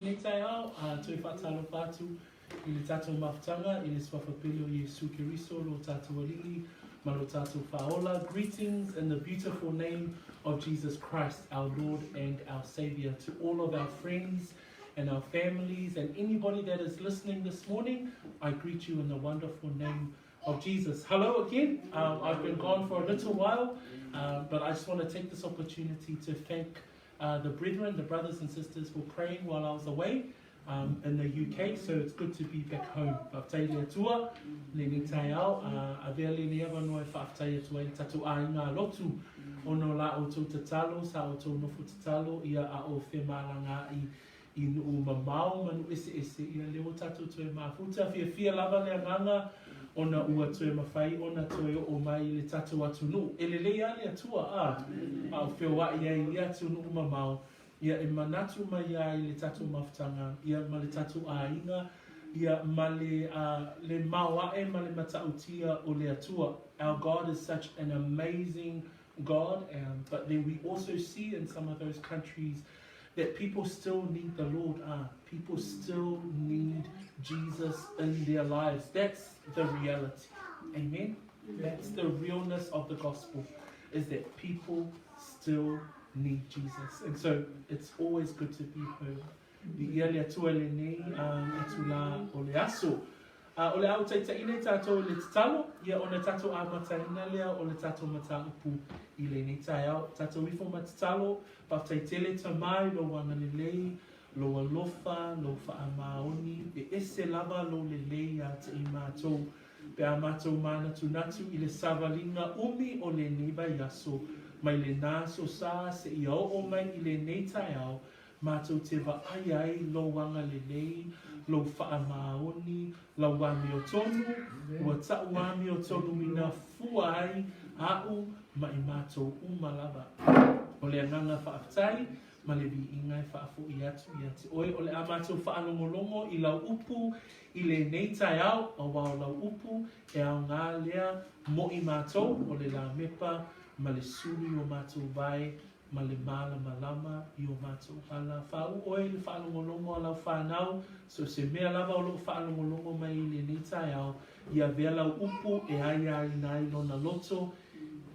Nei tai au, tui whatalo patu, I le tatou mafutanga, I le swafapili o Iesu Keriso, lo tatou alili, ma lo tatou faiola. Greetings in the beautiful name of Jesus Christ, our Lord and our Savior. To all of our friends and our families and anybody that is listening this morning, I greet you in the wonderful name of Jesus. Hello again. I've been gone for a little while, but I just want to take this opportunity to thank the brethren, the brothers and sisters for praying while I was away in the UK, so it's good to be back home. Whaftai atua, le ni tai au, a vea le ni awa noe whaftai atua I tatu a inga lotu, ono la o tau tatalo, sa o tau nofu tatalo, ia a o whemalanga I nuu mamau, manu ese, ia leo tatu tue mafuta, fia lava le anganga, ona ua tue mawhai, ona tue o mai le tatu atu nu. E le lea le atua a o whiwa ia atu nu mamau. Ia e manatu mai ai le tatu mafutanga, ia ma le tatu a inga, ia ma le mawae ma le matautia o le atua. Our God is such an amazing God, but then we also see in some of those countries that people still need the Lord. People still need Jesus in their lives. That's the reality. Amen? That's the realness of the gospel, is that people still need Jesus. And so it's always good to be home. I ia le atua le nei, atu la o le aso. O le au taitaine tātou le tatalo, ia o le tātou a mataina lea o le tātou mata upu I le nei tai au. Tātou ifo matatalo, pawtaitele tamai lo wanga le lei, lo alofa, lo whaamaoni, e ese lava lo le lei a te I mātou. Pe a mātou mana tunatu I le savalinga umi o le neiba yaso, mai le nāso sā se I o mai I le nei tai au, mātou te wa ai lo wanga le lei, lo whaamaoni, lo wami o tonu, ua tau wami o tonu mina fuai, au mai mātou umalava. O le anganga whaaftai, ma le vi ingai whaafo I atu I ati oe, o le a mātou whaanongolongo I lau upu, I le nei tai au, a wao lau upu, e au ngā lea mo I mātou, o le la mepa, ma le suri o mātou vai, ma le mala malama I o mātou hala. Whau oe le whaanongolongo a lau whanau, so se mea lava o lo whaanongolongo mai I le nei tai au, ia vea lau upu e ai nai lona loto,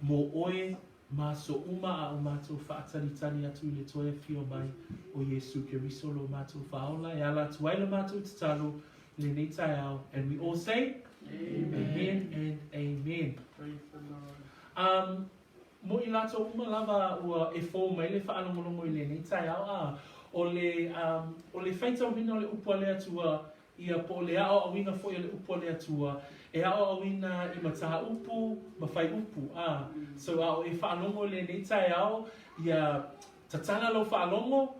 mo oe maso uma a o mātou whaataritari atu I le toia fio mai o Iesu Keriso lo mātou whaola, e ala tuai le mātou tatalo le nei tai au, and we all say Amen and Amen. Mo I lato uma lava ua e fō mai le whaanongolongo I le nei tai au o le whaitau hina o le upua le atua ia po le ao awina fo I le upua le atua e ao awina I mataha upu ma whai upu so ao e whaanongo le nei tai au ia tatana lo whaanongo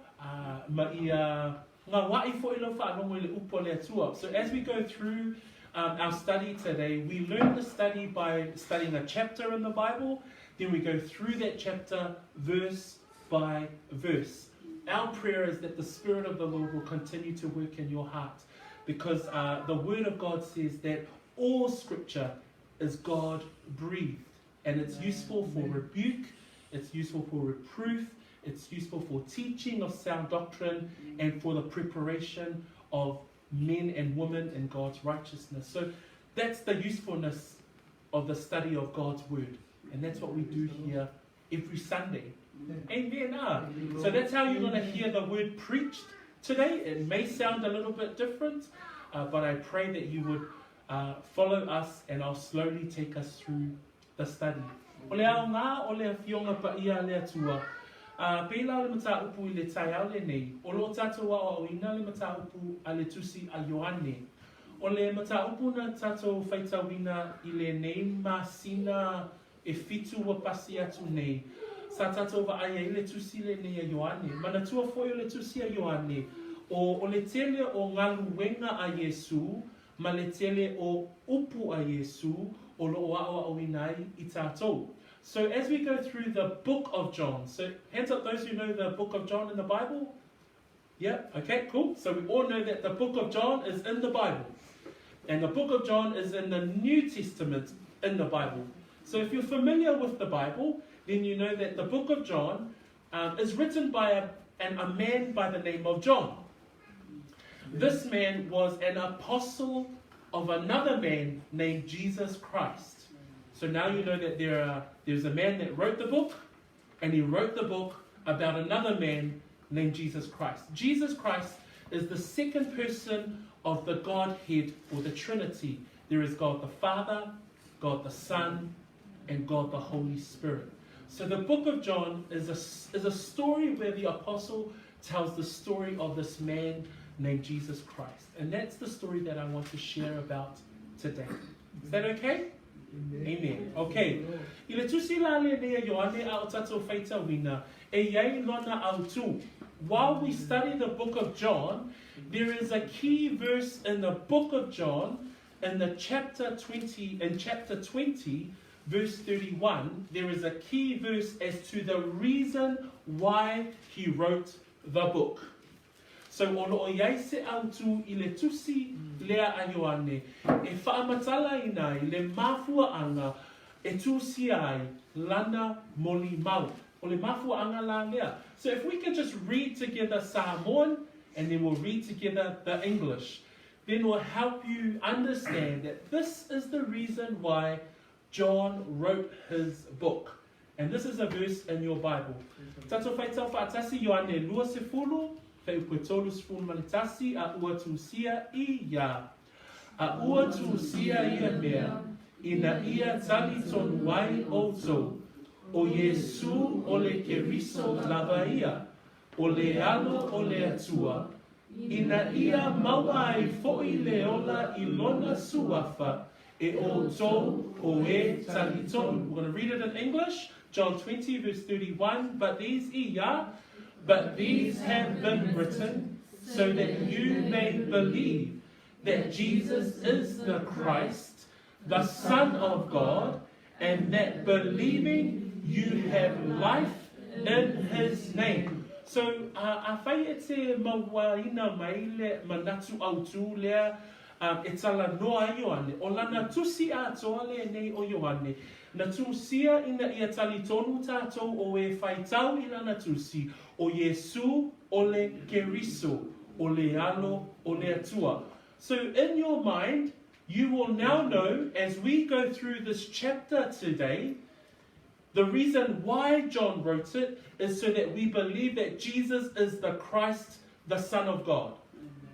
ma ia ngā wai fo I lo whaanongo I le upua le atua. So as we go through our study today, we learn the study by studying a chapter in the Bible. Then we go through that chapter verse by verse. Our prayer is that the Spirit of the Lord will continue to work in your heart, because the Word of God says that all Scripture is God-breathed, and it's useful for rebuke, it's useful for reproof, it's useful for teaching of sound doctrine, and for the preparation of men and women in God's righteousness. So that's the usefulness of the study of God's Word. And that's what we do here every Sunday. Amen. So that's how you're going to hear the word preached today. It may sound a little bit different, but I pray that you would follow us, and I'll slowly take us through the study. O le ao ngā, o le whionga pa ia le atua. Pēla le mata upu I le tai au le nei. O lo tātou a o ina le mata upu a le tusi a Ioane. O le mata upu na tātou whaitawina I le nei masina e fitu wa pasi atu nei. Sa tātou wa aia I le tusi le nei a Ioane. Mana tua foi o le tusi a Ioane. O le tele o ngalu wenga a Iesu, ma le tele o upu a Iesu, o lo o a o inai I tātou. So as we go through the book of John, so hands up those who know the book of John in the Bible. Yeah, okay, cool. So we all know that the book of John is in the Bible. And the book of John is in the New Testament in the Bible. So if you're familiar with the Bible, then you know that the book of John is written by a man by the name of John. This man was an apostle of another man named Jesus Christ. So now you know that there's a man that wrote the book, and he wrote the book about another man named Jesus Christ. Jesus Christ is the second person of the Godhead, or the Trinity. There is God the Father, God the Son, and God the Holy Spirit. So the book of John is a story where the apostle tells the story of this man named Jesus Christ. And that's the story that I want to share about today. Is that okay? Amen. Okay. Ile tusi la le ne Ioane a o tatou faitawina e iai lona au tu. While we study the book of John, there is a key verse in the book of John, in chapter 20, verse 31, there is a key verse as to the reason why he wrote the book. So, ono o iai se autu I le tusi lea a Ioane, e whaamatala ina I le mafua anga, e tusi ai lana moli mau. O le mafua anga la lea. So if we can just read together Samoan, and then we'll read together the English, then we'll help you understand that this is the reason why John wrote his book. And this is a verse in your Bible. Tato whaitau whaatasi Ioane lua se fulu, whai upetolu sefulu malitasi, a ua tusia I ia. A ua tusia ia mea, ina ia tali tonu wai o tou. O Iesu o le keriso lava ia, o le alo o le atua, ina ia maua ai fo'i leola I lona suafa, e o tou o e talitonu. We're going to read it in English, John 20 verse 31, but these have been written so that you may believe that Jesus is the Christ, the Son of God, and that believing you have life in his name. So, a whai e te mawaina mai le manatu autu lea e tala noa Ioane. O lana tusi a toa le nei o Ioane. Na tusia ina ia tali tonu tātou o e whaitau I lana tusi. O Iesu o le keriso, o le alo o le atua. So, in your mind, you will now know, as we go through this chapter today, the reason why John wrote it is so that we believe that Jesus is the Christ, the Son of God.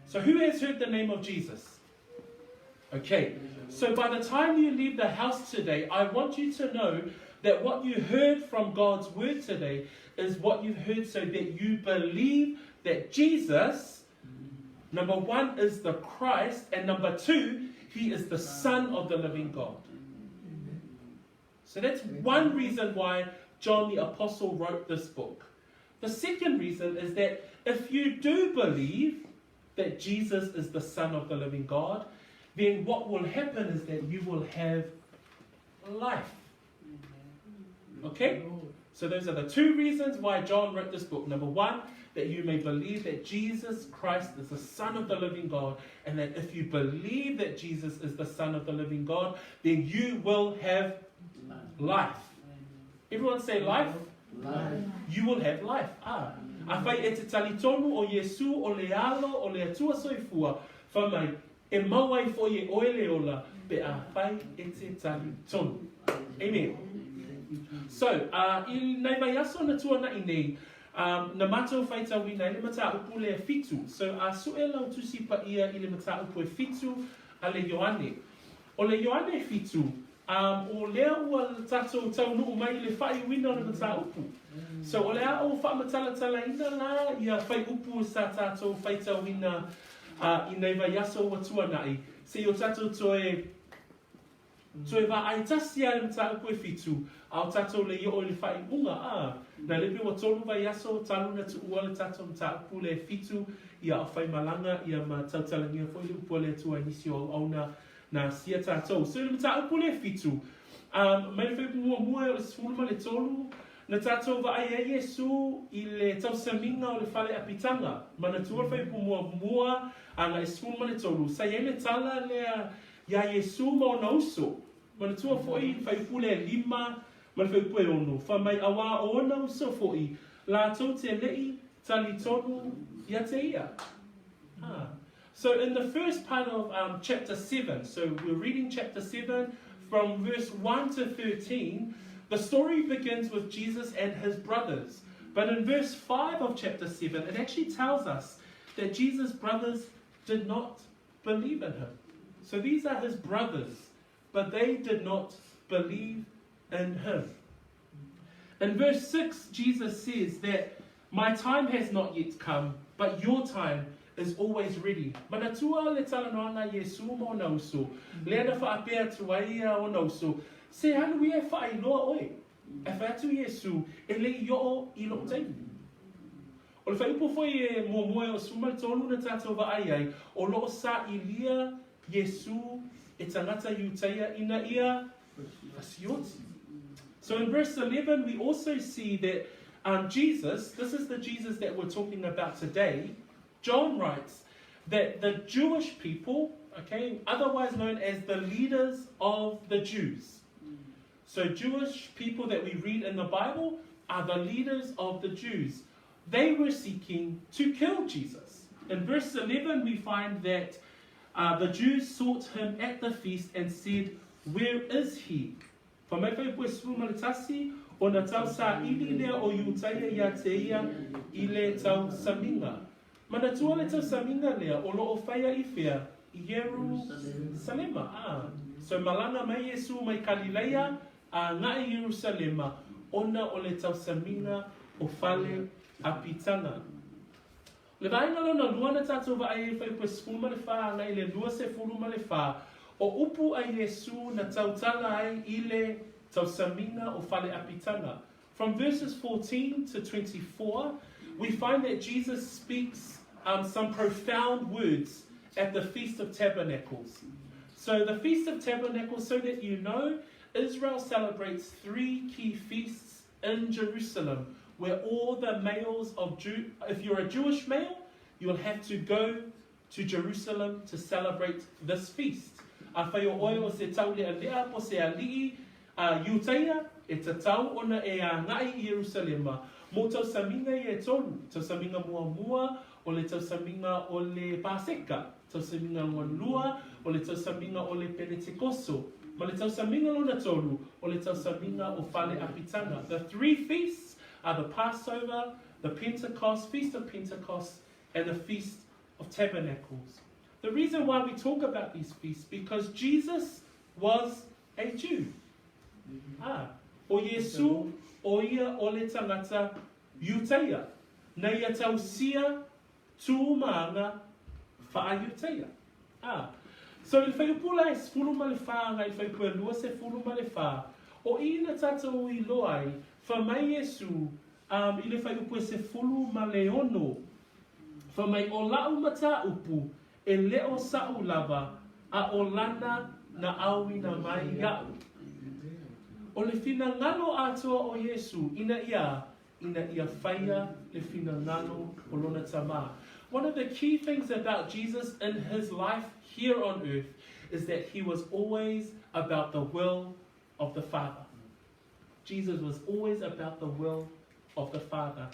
So who has heard the name of Jesus? Okay, so by the time you leave the house today, I want you to know that what you heard from God's word today is what you've heard so that you believe that Jesus, number one, is the Christ, and number two, he is the Son of the living God. So that's one reason why John the Apostle wrote this book. The second reason is that if you do believe that Jesus is the Son of the living God, then what will happen is that you will have life. Okay? So those are the two reasons why John wrote this book. Number one, that you may believe that Jesus Christ is the Son of the living God, and that if you believe that Jesus is the Son of the living God, then you will have life. Everyone say life. Life. You will have life. A whai e te talitonu o Iesu o le alo o le atua soifua, whamai e mawai fo ye oe leola pe a whai e te talitonu. Amen. So, I nei mai aso na tua na inei, na matou whaitawina I le mata upu le fitu. So, a sue lau tusi pa ia I le mata upu e fitu a le Ioane. O le Ioane fitu, o lea ua tatou taunuu mai le whai wina o le mata upu. So, o lea o whaamatala ina la ia whai upu sa tatou whaitawina I nei vai aso wa tuanai. Se o tatou toe va ai tasi a le mata upu e fitu, au tatou le o le whai unga na lepe wa tolu vai aso talu na tu ua le tatou mata upu le fitu ia a whai malanga ia ma tautalangia fo le upu le tua nisi o auna na sia tātou. So le mata upu le fitu, mai le whaipu mua o le sfuluma le tolu, na tātou va ai a Iesu I le tausaminga o le whale apitanga. Mana tua whaipu mua anga e sfuluma le tolu. Sa ye le tala lea ia Iesu mo na uso. Mana tua foi whaipu le lima, mana whaipu e ono. Whamai awa o na uso foi. La tau te lei tali tonu ia te ia. So in the first part of chapter 7, so we're reading chapter 7 from verse 1 to 13, the story begins with Jesus and his brothers. But in verse 5 of chapter 7, it actually tells us that Jesus' brothers did not believe in him. So these are his brothers, but they did not believe in him. In verse 6, Jesus says that my time has not yet come, but your time is always ready. Manatua le talanoanga Iesu mo nauso. Le na faapea tuaia o nauso. Se hanu e faailoa oe. E whaatu Iesu e le yo I lo teimu. O le whaipo foi e moe o sumal tolu na tātou wa ai o loo sa ilia Iesu e tangata iuteia ina ia fasioti. So in verse 11 we also see that Jesus, this is the Jesus that we're talking about today, John writes that the Jewish people, okay, otherwise known as the leaders of the Jews. So Jewish people that we read in the Bible are the leaders of the Jews. They were seeking to kill Jesus. In verse 11 we find that the Jews sought him at the feast and said, where is he? O na tau sa ili lea o iutaia ia te ia I le tau saminga. Mana tua le tau saminga lea o lo o whaia I whea I Jerusalema. So malanga mai Iesu mai Galileia a ngai Jerusalema ona o le tau saminga o whale apitanga. Le vainga lona lua na tātou wa ai whai pua sefulu ma le wha ngai le lua se fulu ma le wha o upu a Iesu na tautala ai I le tau saminga o whale apitanga. From verses 14 to 24, we find that Jesus speaks some profound words at the Feast of Tabernacles. So the Feast of Tabernacles, so that you know, Israel celebrates 3 key feasts in Jerusalem, where all the males of if you're a Jewish male, you'll have to go to Jerusalem to celebrate this feast. A faioa o se tau le alea po se alii Iuteia e te tau ona e a ngai I Jerusalema. Mo tau saminga I e tolu. Tau saminga mua o le tau saminga o le Paseka. Tau saminga lua o le tau saminga o le Pentecosto. Ma le tau saminga lona tolu o le tau saminga o whale apitanga. The 3 feasts are the Passover, the Pentecost, Feast of Pentecost, and the Feast of Tabernacles. The reason why we talk about these feasts because Jesus was a Jew. O Iesu o ia o le tangata iuteia. Na ia tau sia tū maanga wha iuteia. So il whai upula e sefulu ma le wha ngai whai pua lua se fulu ma le wha. O ina tātou I loai wha mai Iesu I le whai upua se fulu ma le ono. Wha mai o lau mata upu e leo sau lava a o lana na awi na mai iau. O le fina ngalo atua o Iesu ina ia whaia le fina ngalo o lona tama. One of the key things about Jesus in his life here on earth is that he was always about the will of the Father. Jesus was always about the will of the Father.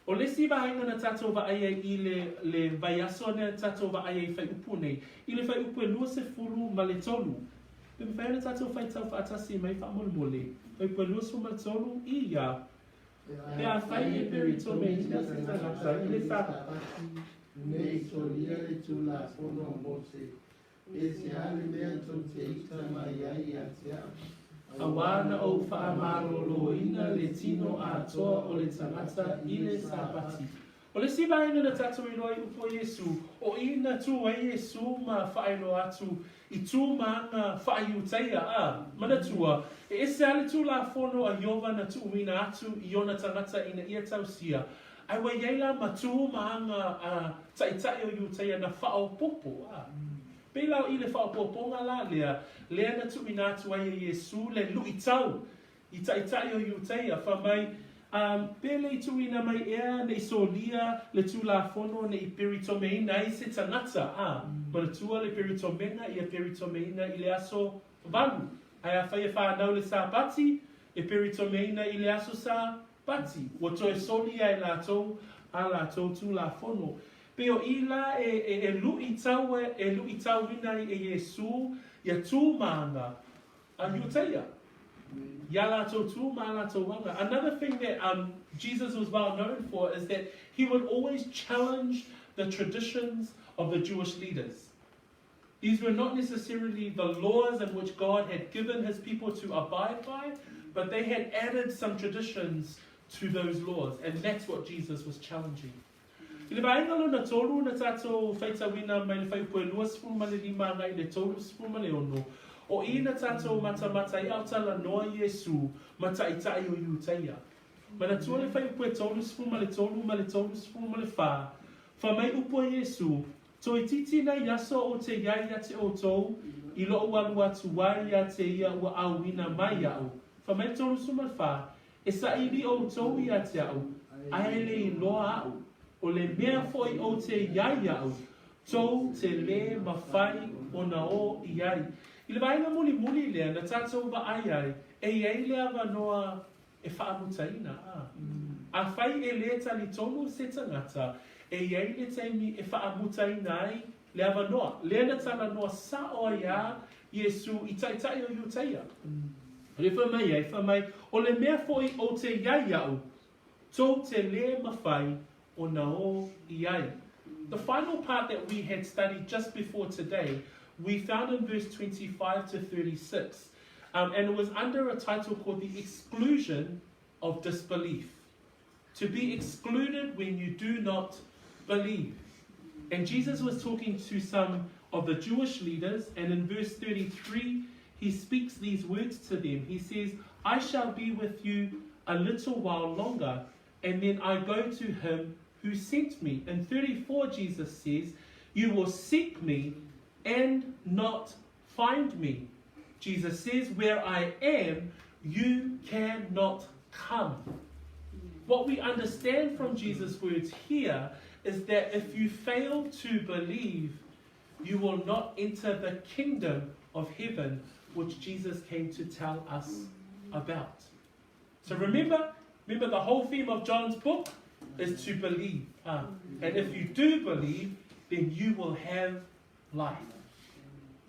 O le siva hainga na tātou wa aia I le vaiaso na tātou wa aia I whai upu nei. I le whai upu e lua se fulu ma le tolu. Pe me whaina tātou whai tau whaatasi mai wha mole. Whai upu e lua se ma le tolu I ia. Pe a whai e peri tō me ina se tāngata I le whaka. Nei solia le tula ono mose. E se ale mea tō te ita mai ai a te au. Awana o whaamaro ina le tino a toa o le tangata I le sabati. O le siva ina na tātou I roi upo Iesu, o ina tū ai Iesu ma faailoa atu I tū maanga whaaiuteia mana tua. E ese ale tū la whono a Iova na tū wina atu I ona tangata ina ia tausia. Ai wa yeila ma tū maanga taitai o iuteia na whao popo. Pela I le whaopoponga la lea na tuina atu ai Iesu le lui tau I taitai o iuteia wha mai pele I tuina mai ea ne solia le tula fono ne I peritomeina I se tangata mana tua le peritomenga I a peritomeina I le aso valu ai a whaia whanau le sabati e peritomeina I le aso sabati wa toe solia I la tou a la tou tula fono. Pe o ila e lui tau ina e Iesu, ia tū maanga, a yuteia. Yala to tu, mala to wanga. Another thing that Jesus was well known for is that he would always challenge the traditions of the Jewish leaders. These were not necessarily the laws in which God had given his people to abide by, but they had added some traditions to those laws, and that's what Jesus was challenging. I le vaingalo na tolu na tatou faitawina mai le faipue sefulu ma le lima ngai le tolu sefulu ma le ono. O ina tatou mata I autala noa Iesu mataitai o iutaia. Mana tua le faipue tolu sefulu ma le tolu sefulu ma le fa. Fa mai upo Iesu, to I titi na yaso o te iai ate o tou, I lo walu atu wai a te ia ua auina mai au. Fa mai tolu sefulu ma le fa, e sa ili o tou I a te au, aele I loa au. O le mea foi o te iai au, tou te le mawhai o na o iai. I le vaina muli lea na tātou wa ai, e iai lea wanoa e whaamutaina. A whai e le tali tonu se tangata, e iai le teimi e whaamutaina ai lea wanoa. Lea na tala noa sa o ia Iesu I taitai o iutaia. Le whamai, o le mea foi o te iai au, tou te le mawhai o na o iai. The final part that we had studied just before today, we found in verse 25 to 36. And it was under a title called the exclusion of disbelief. To be excluded when you do not believe. And Jesus was talking to some of the Jewish leaders, and in verse 33, he speaks these words to them. He says, I shall be with you a little while longer, and then I go to him who sent me. In 34, Jesus says, you will seek me and not find me. Jesus says, where I am, you cannot come. What we understand from Jesus' words here is that if you fail to believe, you will not enter the kingdom of heaven, which Jesus came to tell us about. So remember the whole theme of John's book is to believe. And if you do believe, then you will have life.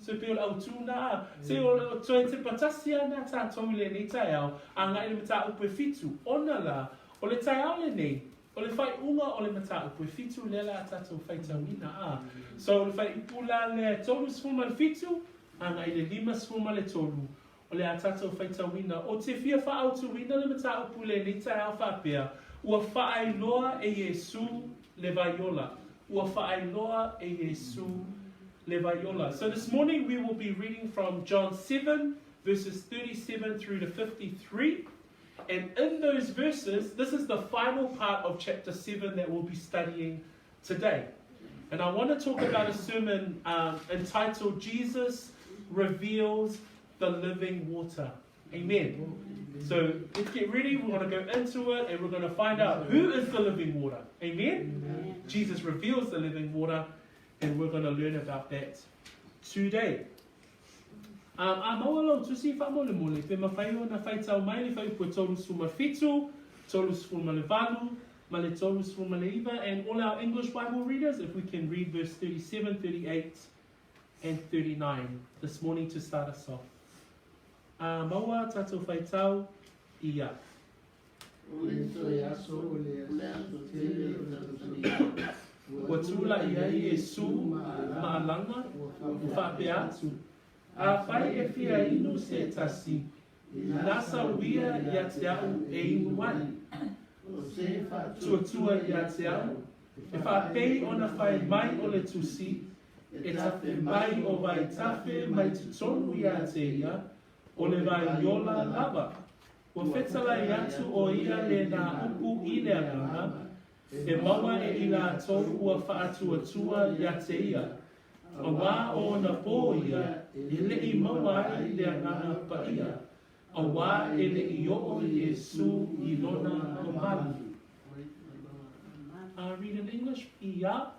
So pe o au tūna, se o toe te patasia na tātou le nei tai au, a ngai le mata upe fitu, ona la, o le tai au le nei, o le whai unga o le mata upe fitu, le la tātou whaitawina. So o le whai ipula le tolu sfuma le fitu, a ngai le lima sfuma le tolu, o le a tātou whaitawina. O te fia wha au tuwina le mata upu le nei tai au whapea, ua faailoa e Iesu le vaiola. Ua faailoa e Iesu le vaiola. So this morning we will be reading from John 7, verses 37 through to 53. And in those verses, this is the final part of chapter 7 that we'll be studying today. And I want to talk about a sermon entitled, Jesus Reveals the Living Water. Amen. So let's get ready. We're going to go into it and we're going to find out who is the living water. Amen? Amen. Jesus reveals the living water, and we're going to learn about that today. A maualo tusi fa mole mole pe mawhaio na whaitau mai le whai pua tolu sfuma fitu, tolu sfuma le valu, ma le tolu sfuma le iwa, and all our English Bible readers, if we can read verse 37, 38, and 39 this morning to start us off. Maua tatou whaitau ia. Ua tūla ia Iesu maalanga whape atu. A whai e whia inu se tasi. Nasa wia ia te au e inu wai. Tua ia te au. E whapei ona whai mai o le tusi. E tafe mai o vai tafe mai tutonu ia te ia. O le vaiola lava. Ua whetala I atu o ia le nā upu I le anganga. E maua e ina tau ua whaatuatua ia te ia. A wā o na pō ia, e le I maua I le anganga pa ia. A wā e le I o Iesu I lona o malu. Read in English. Ia.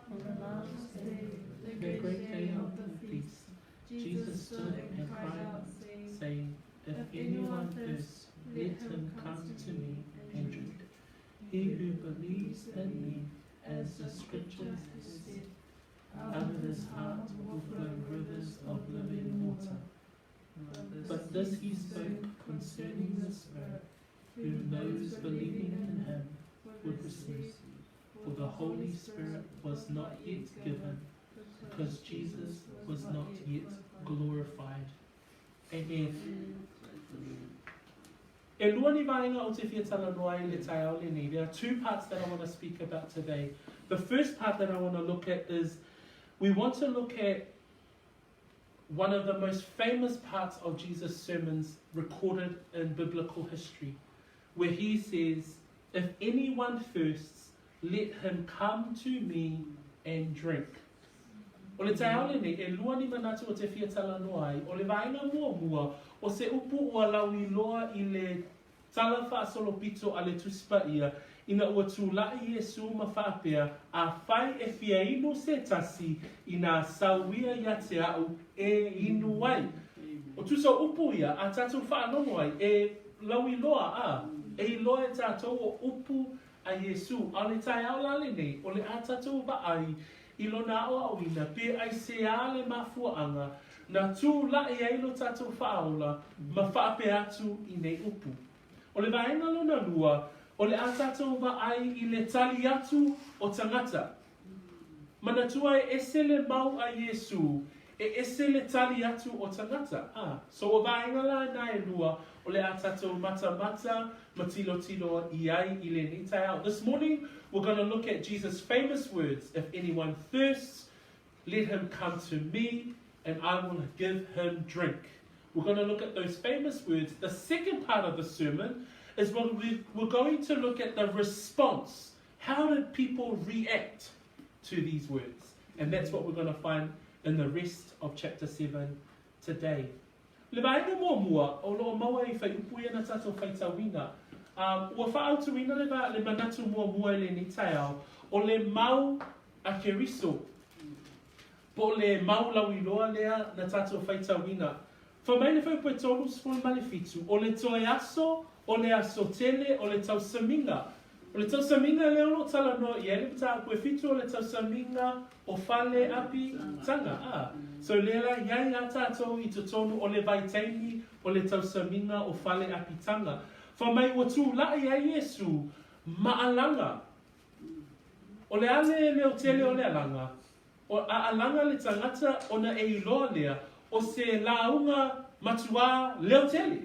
On the last day, The great day of the feast, Jesus stood and cried out, saying, if anyone thirsts, let him come to me and drink. He who believes in me, as the scriptures said, out of his heart will flow rivers of living water. But this he spoke concerning the Spirit, whom those believing in him would receive. For the Holy Spirit was not yet given, because Jesus was not yet glorified. Amen. There are two parts that I want to speak about today. The first part that I want to look at is, we want to look at one of the most famous parts of Jesus' sermons recorded in biblical history, where he says, if anyone thirsts, let him come to me and drink. O le taeaole nei, e lua ni manatu o te whiatala noai, o le vaenga mua, o se upu ua lawi loa I le tala whaasolopito a le tuspa ia, ina ua tūlai Iesu ma whaapea, a whai e whia inu se tasi, ina sauia ia te au e inu wai. O tusa upu ia, a tatu whaanono ai, e lawi loa e loa e tātou o upu a Iesu, a le tai au lale nei, o le a tātou vaai, I lona o awina, pe ai se ale mafuanga, na tū la e ailo tātou whaola, ma whaape atu I nei upu. O le vaenga lona lua, o le a tātou vaai I le tali atu o tangata. Mana tua e ese le mau a Iesu, e ese le tali atu o tangata. So o vaenga la na e lua, o le a tātou mata, matilo iai I le nitai au. This morning, we're going to look at Jesus' famous words, if anyone thirsts, let him come to me, and I will give him drink. We're going to look at those famous words. The second part of the sermon is when we're going to look at the response. How did people react to these words? And that's what we're going to find in the rest of chapter 7 today. Le vaenga mua, o loo maua I whai upuia na tatou whaitawina. Ua whaautuina le manatu mua le ni taiao, o le mau a keriso, po le mau lawiloa lea na tatou whaitawina. Whamai le whai poe tolu sfulu malefitu, o le toe aso, o le aso tele, o le tau saminga. O le tau saminga leo no tala no I ele pita poe fitu o le tau saminga o fale api tanga. So lela iai a tātou I totonu o le vaitaini o le tau saminga o fale api tanga. Whamai ua tū lai a Iesu maalanga. O le ale leo tele o le alanga. O a alanga le tangata o na e iloa lea o se launga matua leo tele.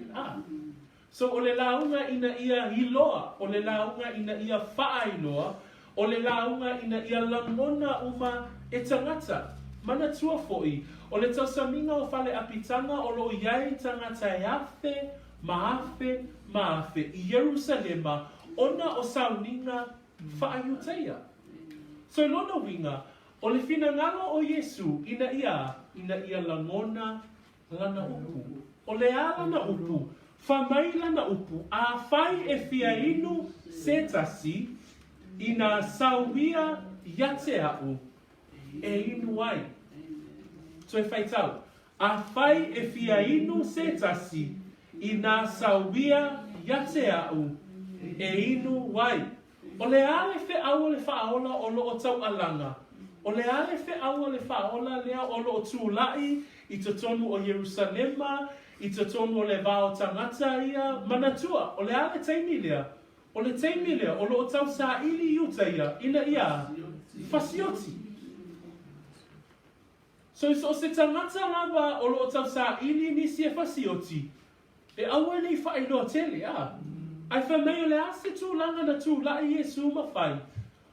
So o le launga ina ia iloa, o le launga ina ia whaailoa, o le launga ina ia langona uma e tangata. Mana tua foi, o le tausaminga o fale apitanga o lo iai tangata e afe, maafe, I Jerusalema, ona o sauninga whaayuteia. So lona winga, o le finangalo o Iesu, ina ia langona lana upu. O le a lana upu, whamai lana upu, a whai e whia inu se tasi, ina sauia iate au, e inu ai. So e whaitau, a whai e whia inu se tasi, ina sauia iate au, e inu wai. O le ale fe au le whaola o loo tau alanga. O le ale fe au le whaola lea o loo tūlai, I totonu o Jerusalema, I totonu o le vao tangata ia, manatua, o le ale teimi lea. O le teimi lea, o loo tau sa ili iuta ia, ina ia, fasioti. So se tangata lava o loo tau sa ili nisi e fasioti, e aua nei whaeloa tele, Ai whamai o le ase tūlanga na tūlai Iesu mawhai.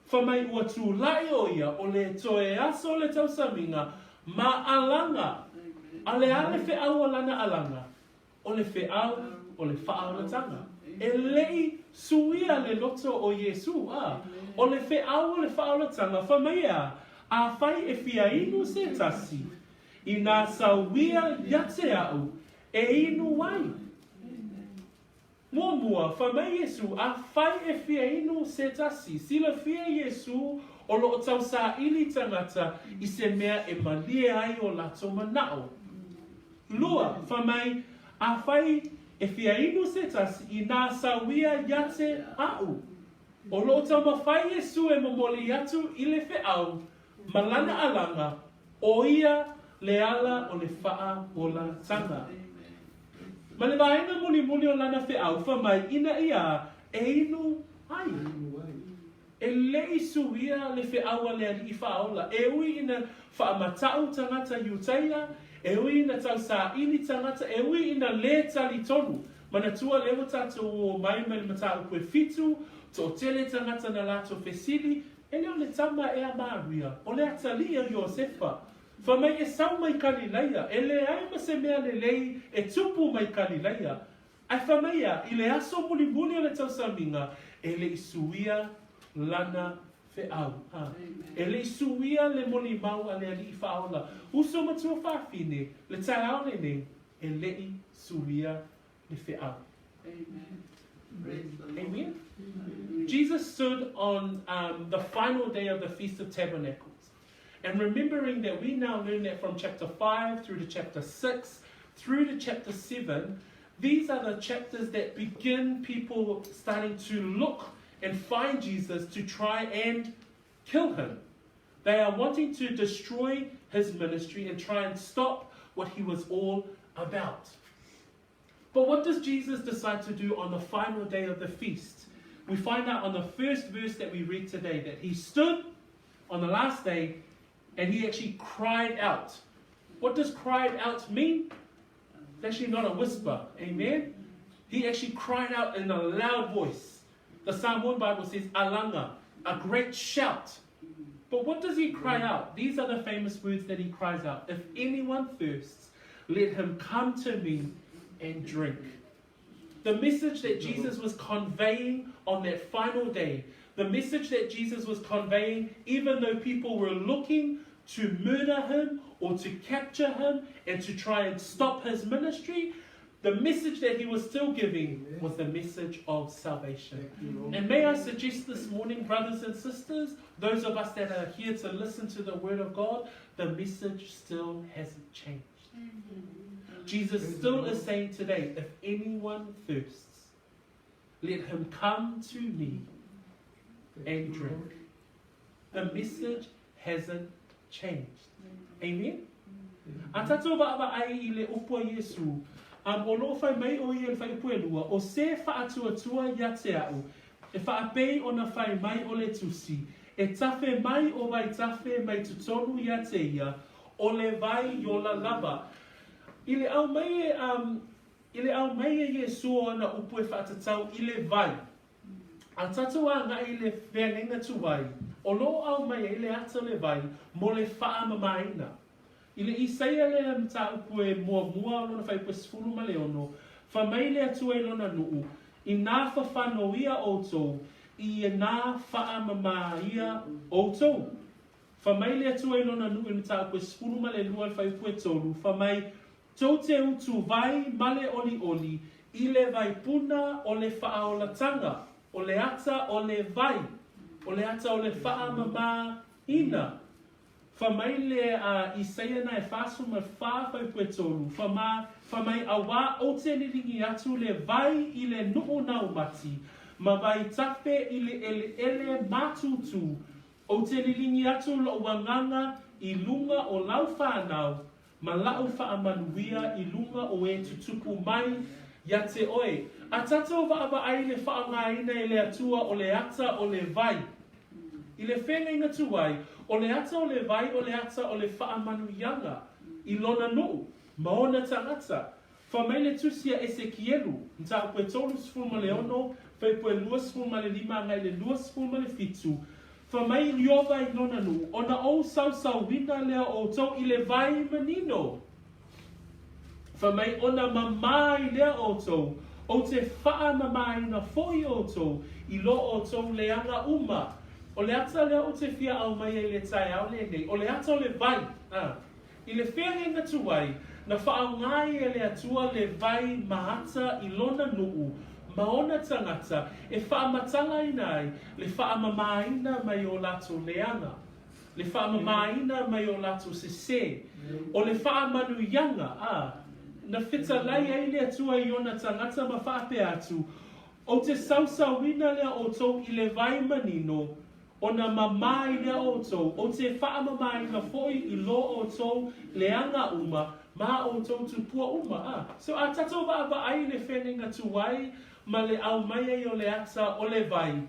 Whamai ua tūlai o ia o le toe aso le tausaminga ma alanga. A le ale fe au alana alanga. O le fe au o le whaaonatanga. E lei suia le loto o Iesu. O le fe au o le whaaonatanga. Whamai a whai e whia inu se tasi. I nā sauia iate au e inu wai. Mua, whamai Iesu, a whai e whia inu se tasi. Sila whia Iesu o loo tau sa ili tangata I se mea e malie ai o lato manao. Lua, whamai, a whai e whia inu se tasi I nā sauia iate au. O lo ta mawhai Iesu e mamoli atu I le whiau, malana alanga, o ia le ala o le faailoa tanga. Ma le vaenga muli o lana whiau, whamai ina ia e inu ai. E le isu ia le whiau a le ali I faiola, e ui ina whaamatau tangata iutaia, e ui ina tau sa ini tangata, e ui ina le tali tonu. Mana tua lewa tātou o mai le matau koe fitu, tō tele tangata na lato fesili, e leo le tama e a Maria, o le atalia Iosefa. Fa mai e sau mai Kalileia, e le aima se mea le lei e tupu mai Kalileia. Ai fa mai a, I le aso muli o le tausaminga, e le isuia lana whiau. E le isuia le moli mau a le ali I whaola. Uso matua whawhine, le tai ao le ne, e le I suia le whiau. Amen. Jesus stood on the final day of the Feast of Tabernacles. And remembering that we now learn that from chapter 5 through to chapter 6, through to chapter 7, these are the chapters that begin people starting to look and find Jesus to try and kill him. They are wanting to destroy his ministry and try and stop what he was all about. But what does Jesus decide to do on the final day of the feast? We find out on the first verse that we read today that he stood on the last day and he actually cried out. What does cried out mean? It's actually not a whisper. Amen? He actually cried out in a loud voice. The Samoan Bible says alanga, a great shout. But what does he cry out? These are the famous words that he cries out. If anyone thirsts, let him come to me and drink. The message that Jesus was conveying on that final day, the message that Jesus was conveying, even though people were looking to murder him or to capture him and to try and stop his ministry, the message that he was still giving was the message of salvation. And may I suggest this morning, brothers and sisters, those of us that are here to listen to the word of God, the message still hasn't changed. Jesus still is saying today, if anyone thirsts, let him come to me and drink. The message hasn't changed. Amen? A tatou wa ai I le upua Iesu, o loo whai mai o ia le whai upua lua, o se whaatua ia te au, e whaapei o na whai mai o le tusi, e tafe mai o vai tafe mai tutonu ia te ia, o le vaiola lava. I le au mai e Iesu ana upu e whaatatau I le vai. A tatua nga I le whenenga tuwai. O lo au mai e le ata le vai, mo le wha mamaina. I le Isaia le mta upu e mua o lona whai pu sifuru ma le ono, wha mai le atua I lona nuu, I nā whawhano ia outou, I e nā wha mamaia outou. Wha mai le atua I lona nuu I mta upu e sifuru ma le lua le whai pu e tolu, wha mai tau te utu vai male oli, I le vai puna o le faiola tanga, o le ata o le vai, o le ata o le faa mama ina. Fa mai le Isaia na e fasu ma faa fai puetolu, fa mai awa o te lilingi atu le vai I le nuu nau mati, ma vai tape I le ele matutu, o te lilingi atu lo wanganga I lunga o lau whanau, ma lau whaamanuia I lunga o e tutupu mai ia te oe. A tatou wa ai le whaangaina I le atua o le ata o le vai. I le whenenga tuai, o le ata o le vai o le ata o le whaamanuianga. I lona nuu, maona tangata. Wha mai le tusia Esekielu, nta upe tolu sifuma le ono, whai pue lua sifuma le lima ngai le lua sifuma le fitu. Wha mai riova I lona nuu, ona o sau wina lea o tau I le vai manino. Wha mai ona mamai lea o tau, o te wha mamai na foi o tau, I lo o tau leanga uma. O le ata lea o te fia au mai e le tai au le nei, o le ata o le vai. I le whenenga tuai, na whaangai e le atua le vai mahata I lona nuu, maona tangata, e whaamatanga inai, le whaamamaina mai o lato leanga, le whaamamaina mai o lato sese, o le whaamanuianga, na whita lai ai le atua I ona tangata ma whaape atu, O te sausauina lea o tau I le vai manino, o na mamai lea o tau, o te wha mamai na foi I lo o tau leanga uma, ma o tau tupua uma. So a tato wa ai le whenenga tuai, ma le au mai o le ata o le vai.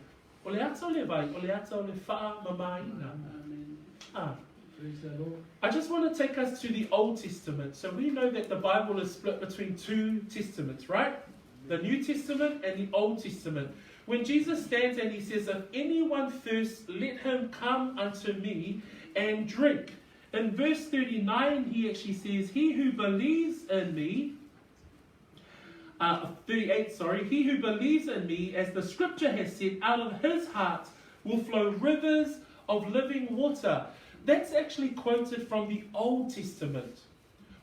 O le ata o le vai, o le ata o le wha mamai na. Praise the Lord. I just want to take us to the Old Testament. So we know that the Bible is split between two testaments, right? The New Testament and the Old Testament. When Jesus stands and he says, if anyone thirsts, let him come unto me and drink. In verse 39, he actually says, he who believes in me, 38, sorry, he who believes in me, as the scripture has said, out of his heart will flow rivers of living water. That's actually quoted from the Old Testament.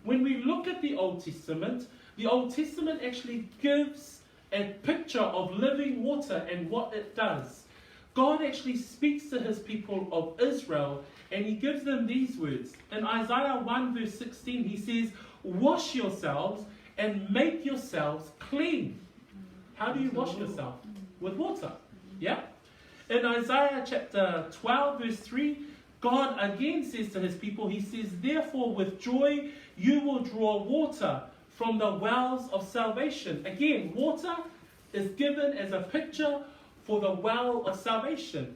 When we look at the Old Testament actually gives a picture of living water and what it does. God actually speaks to his people of Israel and he gives them these words. In Isaiah 1 verse 16 he says, wash yourselves and make yourselves clean. How do you wash yourself? With water. Yeah? In Isaiah chapter 12 verse 3, God again says to his people, he says, therefore with joy you will draw water from the wells of salvation. Again, water is given as a picture for the well of salvation.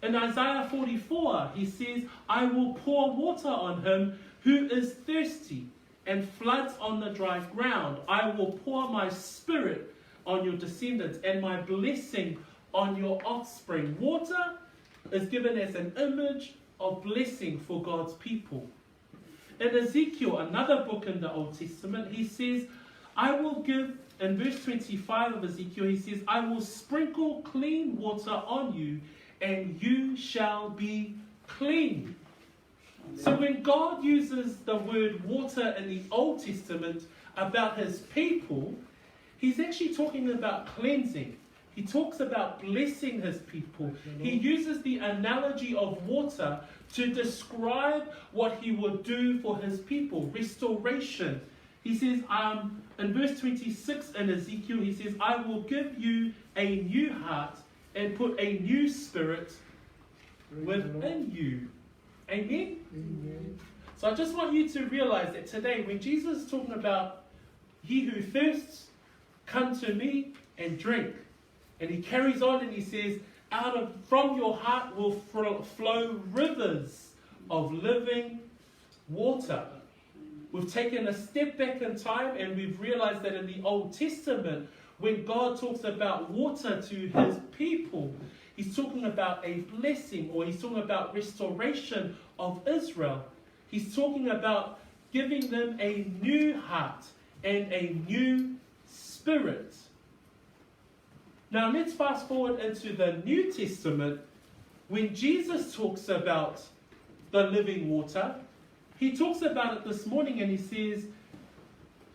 In Isaiah 44, he says, I will pour water on him who is thirsty and floods on the dry ground. I will pour my spirit on your descendants and my blessing on your offspring. Water is given as an image of blessing for God's people. In Ezekiel, another book in the Old Testament, he says, I will give, in verse 25 of Ezekiel, he says, I will sprinkle clean water on you, and you shall be clean. So when God uses the word water in the Old Testament about his people, he's actually talking about cleansing. He talks about blessing his people. He uses the analogy of water to describe what he would do for his people, restoration. He says, in verse 26 in Ezekiel, he says, I will give you a new heart and put a new spirit within you. Amen? Amen. So I just want you to realize that today, when Jesus is talking about, ye who thirsts, come to me and drink. And he carries on and he says, from your heart will flow rivers of living water. We've taken a step back in time and we've realized that in the Old Testament, when God talks about water to his people, he's talking about a blessing, or he's talking about restoration of Israel. He's talking about giving them a new heart and a new spirit. Now let's fast forward into the New Testament. When Jesus talks about the living water, he talks about it this morning and he says,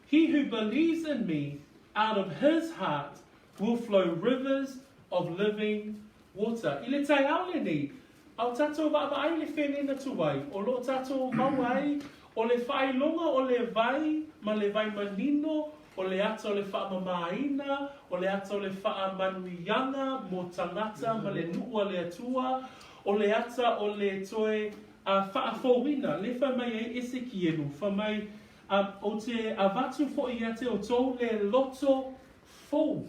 he who believes in me, out of his heart will flow rivers of living water. I le tai aole nei, au tatou vaavai le whenena tuai, o lo tatou mauai, o le faailoa o le vai, ma le vai manino, o le ata o le whaamamaina, o le ata o le whaamanuianga, mo tangata, ma le nua le atua, o le ata o le toe whaafowina, le whamai e ese kienu, whamai o te avatu fo I ate o tau le loto fou.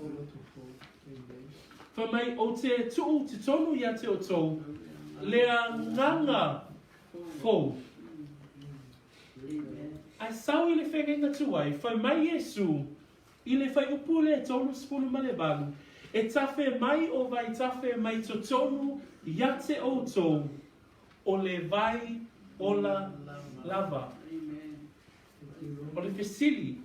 Whamai o te tuu te tonu I ate o tau, le nganga fou. Ai sau I le whengenga tuai, whai mai Iesu, I le whai upu le tonu spulu ma le balu, e tawhe mai o vai tawhe mai to tonu iate o tau, o le vai ola lava. O le fesili,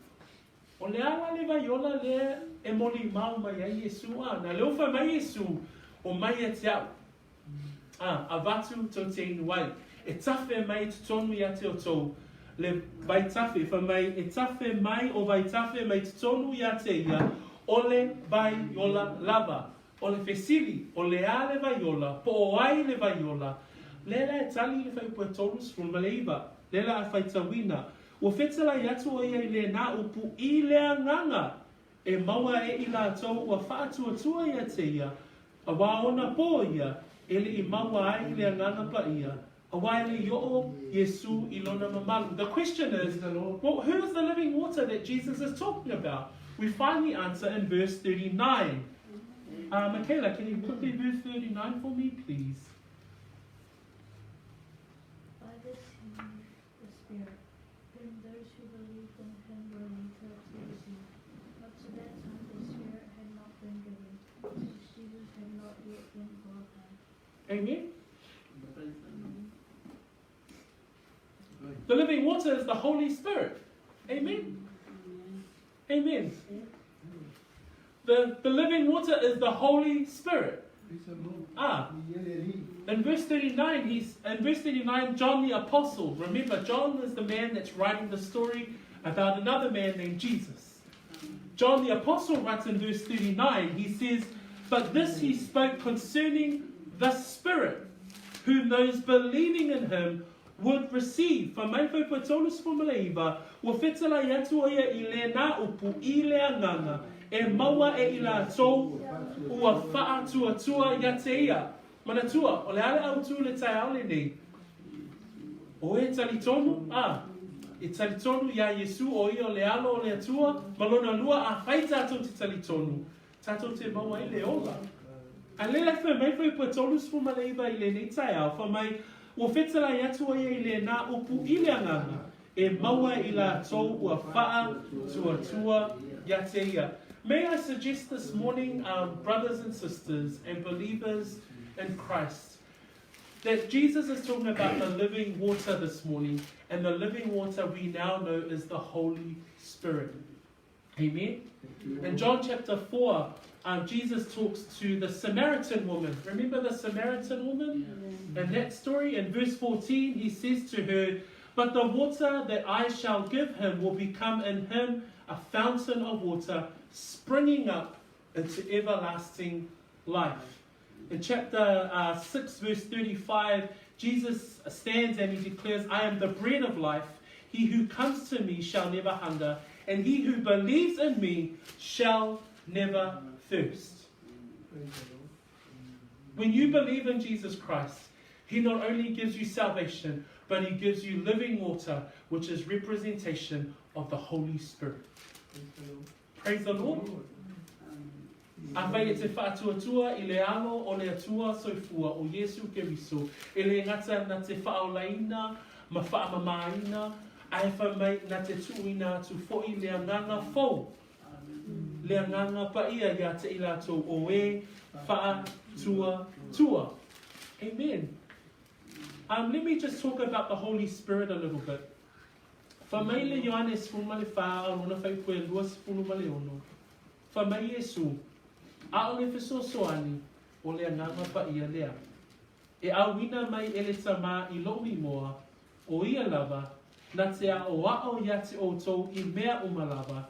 o le ala le vaiola le e moli mau mai ai Iesu na leo whai mai Iesu o mai e te au. Avatu to te inuai, e tawhe mai to tonu iate o tau, le vai tafe fa mai e tafe mai o vai tafe mai tonu ia te ia o le vaiola lava o le fesili o le ale vaiola po o ai le vaiola le la e tali le fai po tonus fun maleiva le la a fai tawina o fetala i atu o ia I le na upu I le nganga E maua e ila tau ua whaatuatua ia te ia. A waona po ia, ele I maua ai I le anganga pa ia. A waile yo'o Iesu ilona mamalu. The question is, well, who is the living water that Jesus is talking about? We find the answer in verse 39. Michaela, can you quickly verse 39 for me, please? By this he moved the Spirit, whom those who believed in him were later to receive. But to that time the Spirit had not been given, since Jesus had not yet been glorified. Amen. The living water is the Holy Spirit. Amen. Amen. The living water is the Holy Spirit. In verse 39, John the Apostle, remember, John is the man that's writing the story about another man named Jesus. John the Apostle writes in verse 39, he says, but this he spoke concerning the Spirit, whom those believing in him would receive. For mai fai patolus formalaiva, wa fetala yatu ia I na upu I le anganga, e maua e ila tau, ua faa tua tua yate ia. Mana tua, o le ale au tu le tai aole nei. O e talitonu, e talitonu ya Iesu o I o le alo o le atua, malona lua a fai tatou te talitonu, tatou te maua I le ola. A le fai mai fai patolus formalaiva I le nei tai au, fa mai ua fetala yatu ia I le na upu I le anganga, e maua I la tau ua faa tua tua yate ia. May I suggest this morning, brothers and sisters and believers in Christ, that Jesus is talking about the living water this morning, and the living water we now know is the Holy Spirit. Amen? In John chapter 4, Jesus talks to the Samaritan woman. Remember the Samaritan woman? In that story, in verse 14, he says to her, but the water that I shall give him will become in him a fountain of water springing up into everlasting life. In chapter 6, verse 35, Jesus stands and he declares, I am the bread of life. He who comes to me shall never hunger, and he who believes in me shall never thirst. When you believe in Jesus Christ, he not only gives you salvation, but he gives you living water, which is representation of the Holy Spirit. Praise the Lord. A whai e te whaatuatua I le alo o le atua soifua o Iesu Keriso. E le ngata na te whaolaina, ma whaamamaina, ai whamai na te tuina atu fo'i le anganga fau. Le anganga pa ia ia te ilato o e whaatua. Amen. Let me just talk about the Holy Spirit a little bit. Whamai le Ioane sifunu le wha o lona whai koe lua sifunu le ono. Whamai Iesu. A o le fesosoani o le anganga pa ia lea. E awina mai ele tama I lo'i moa o ia lava na te a o yate o tou I mea umalava.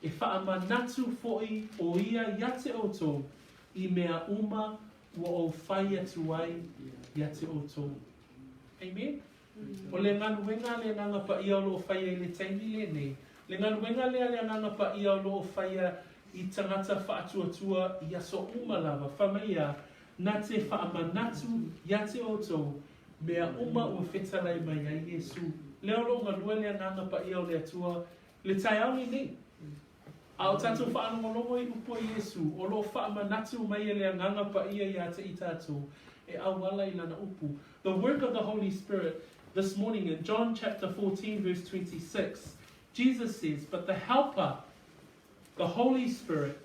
E whaamanatu fo'i o ia yate o tou I mea uma wa o whai atu ai yate o tou. Amen? O le nganuenga le nganga pa ia o lo whaia I le taimi le nei. Le nganuenga le nganga pa ia o lo whaia I tangata whaatuatua I aso umalava. Whamaia na te whaamanatu yate o tou mea uma ua whetalai mai ai Iesu. Leo lo nganua le nganga pa ia o le atua le tai au ni nei. A o tatou whaanongologo I upo Iesu. O lo whaamanatu mai le nganga pa ia yate I tatou. E awala I lana upu. The work of the Holy Spirit this morning in John chapter 14 verse 26, Jesus says, but the Helper, the Holy Spirit,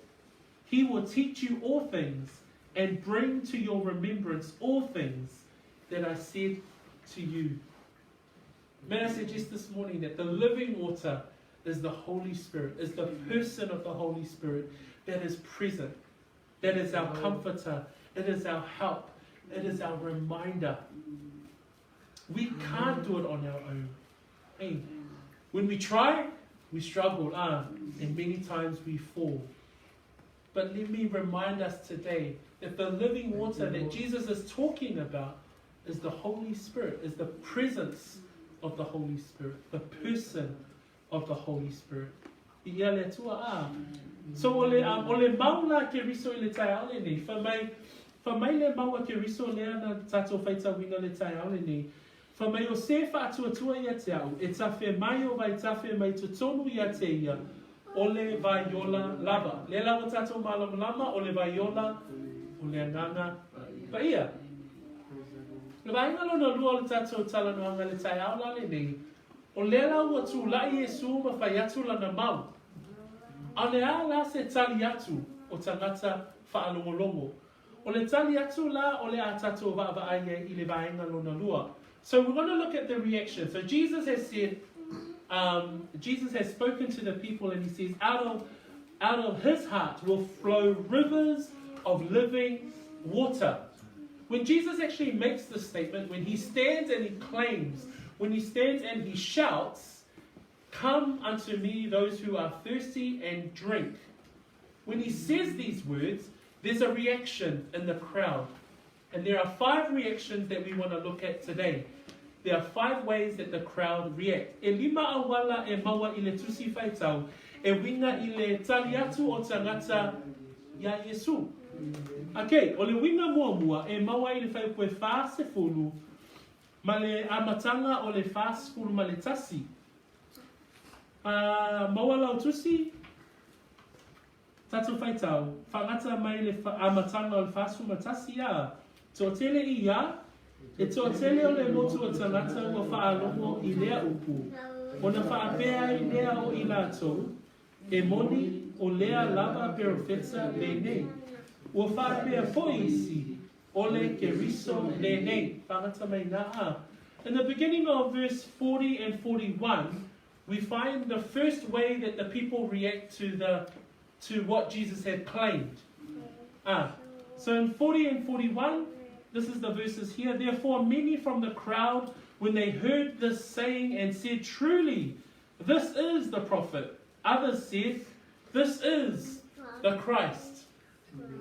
he will teach you all things and bring to your remembrance all things that I said to you. May I suggest this morning that the living water is the Holy Spirit, is the person of the Holy Spirit that is present, that is our comforter, it is our help, it is our reminder. We can't do it on our own. Hey, when we try, we struggle, and many times we fall. But let me remind us today that the living water that Jesus is talking about is the Holy Spirit, is the presence of the Holy Spirit, the person of the Holy Spirit. ia le atua So ole maula ke riso i le tai aole ni. Fa mai le maua ke riso lea na tato faita wina le tai aole ni. Fa mai o se fa atua ia te au. E tafe mai o vai tafe mai tutonu ia te ia. Ole vaiola lava. Le lava tato malama ole vaiola ole anganga pa ia. Le vainga lona lua le tato talanoanga le tai aola le ni. O le la ua tu la Iesu ma fai atu lana mau. A le la se tali atu o tangata whaalongolongo. O le tali atu la o le a tato va'ava'aia I le vaenga lona lua. So we're going to look at the reaction. So Jesus has said, Jesus has spoken to the people and he says, out of his heart will flow rivers of living water. When Jesus actually makes this statement, when he stands and he claims, when he stands and he shouts, "Come unto me those who are thirsty and drink." When he says these words, there's a reaction in the crowd. And there are 5 reactions that we want to look at today. There are 5 ways that the crowd react. E lima awala e maua I le tusi faitau, e winga I le tali atu o tangata ya Iesu. Okay, o le winga mua e maua I le whaipue wha se fulu, ma le amatanga o le wha se fulu ma le tasi. Maua lau tusi, tatu faitau, whangata mai le amatanga o le wha se fulu ma tasi ya. Tō tele I ia, e tō tele o le motu o tangata ua whaalomo I lea upu. O na whaapea I lea o I lātou, e moni o lea lava perofeta le nei. Ua whaapea foi isi, o le ke riso le nei. Whangata mai nā. In the beginning of verse 40 and 41, we find the first way that the people react to what Jesus had claimed. So in 40 and 41, this is the verses here. Therefore, many from the crowd, when they heard this saying and said, "Truly, this is the prophet." Others said, "This is the Christ."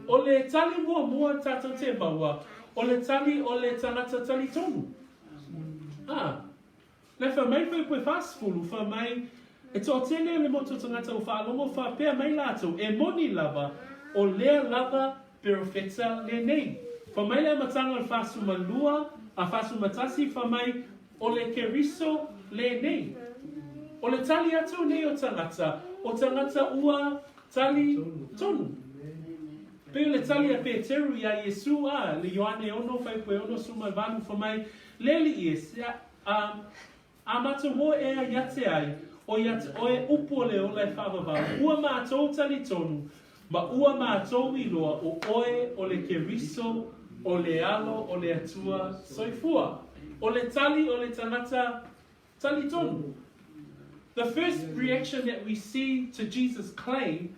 O le tali mua tata te maua. O le tali tangata tali tonu. Le wha mai pui whasfulu, wha mai, e tō tele le moto tangata o whaalongo wha pēr mai lātou, e moni lava, o lea lava perofeta le nei. Wha mai le matanga o whasu malua, a whasu matasi, wha mai o le keriso le nei. O le tali atu nei o tangata ua tali tonu. Pe le tali a Peteru ia Iesu le Ioane ono whaipue ono suma valu wha mai leli ies. A matu ho e a yate ai, o e upo le o le whawawau. Ua mātou tali tonu, ma ua mātou I loa o oe o le keriso, o le alo, o le atua soifua. O le tangata tali tonu. The first reaction that we see to Jesus' claim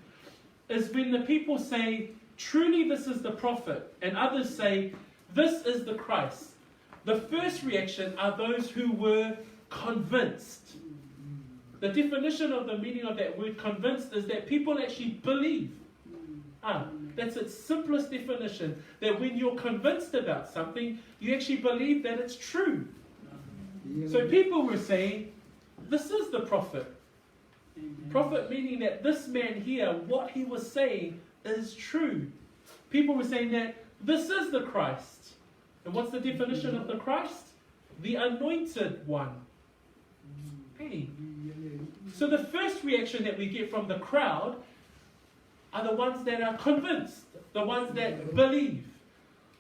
is when the people say, "Truly this is the prophet," and others say, "This is the Christ." The first reaction are those who were convinced. The definition of the meaning of that word convinced is that people actually believe. That's its simplest definition. That when you're convinced about something, you actually believe that it's true. So people were saying, "This is the prophet." Prophet meaning that this man here, what he was saying is true. People were saying that this is the Christ. And what's the definition of the Christ? The anointed one. Hey. So the first reaction that we get from the crowd are the ones that are convinced, the ones that believe.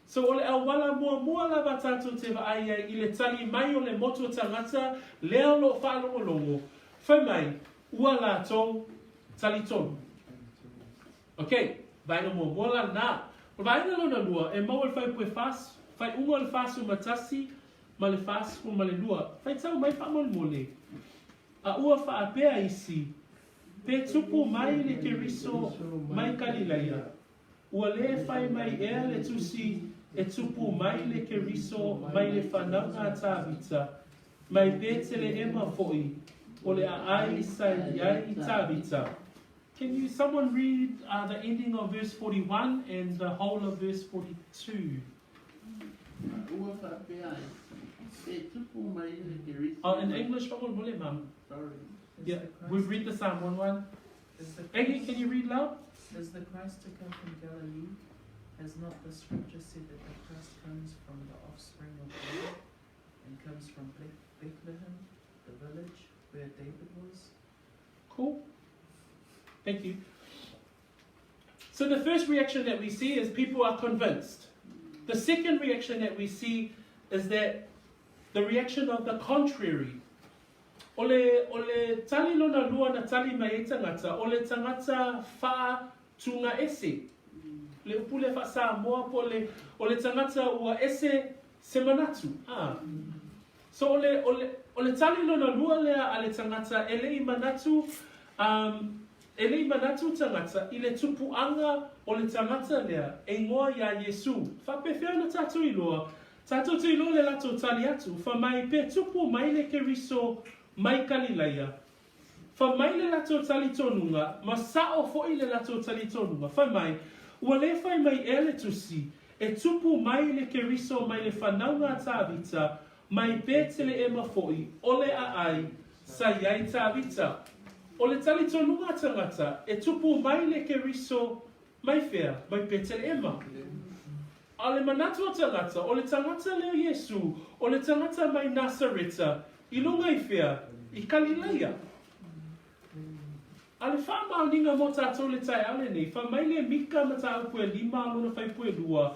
So ole awala mua lava tātou te vaaia I le tali mai o le motu tangata leo lo whaalongolongo. Whamai, ua lātou tali tonu. Okay, vaina mua la nā. Vaina lona lua, e mau le whaipue whas, whai unga le whasu matasi, ma le whasu ma le lua. Whai tau mai whamole. A ua whaapea isi, pe tupu mai le keriso mai Galileia. Ua le whai mai ea le tusi, e tupu mai le keriso mai le whananga tāwita, mai pētele ema foi, o le ai sai iai tāwita. Can someone read the ending of verse 41 and the whole of verse 42? In English, ma'am. Sorry. Yeah, we've read the Psalm 1:1. Aggie, can you read loud? Is the Christ to come from Galilee? Has not the scripture said that the Christ comes from the offspring of David and comes from Bethlehem, the village where David was? Cool. Thank you. So the first reaction that we see is people are convinced. The second reaction that we see is that the reaction of the contrary. Ole tali lona lua na tali mai e tangata, ole tangata wha tunga ese. Le upule wha sa moa po ole tangata ua ese semanatu. So ole tali lona lua lea ale tangata elei manatu, elei manatu tangata ile tupuanga ole tangata lea e ngoa ya Iesu. Whape whia na tatu iloa. Tatu tu iloa le lato tali atu. Wha mai pe tupu mai le keriso mai Galileia. Wha mai le lato tali tonunga, ma sao fo'i le lato tali tonunga. Wha mai, ua le whai mai ele tusi, e tupu mai le keriso mai le whanaunga tāwita, mai pētele e mafo'i, ole a ai, sa iai tāwita. O le tali tonunga tangata, e tupu mai le keriso mai whea, mai pētele e ma. A le manatu o tangata, o le tangata leo Iesu, o le tangata mai Nasareta, I lunga I whea, I Galileia. A le wha maoninga mo tātou le tai ale nei, wha mai le mika ma tā upue 5 alona whai pue 2,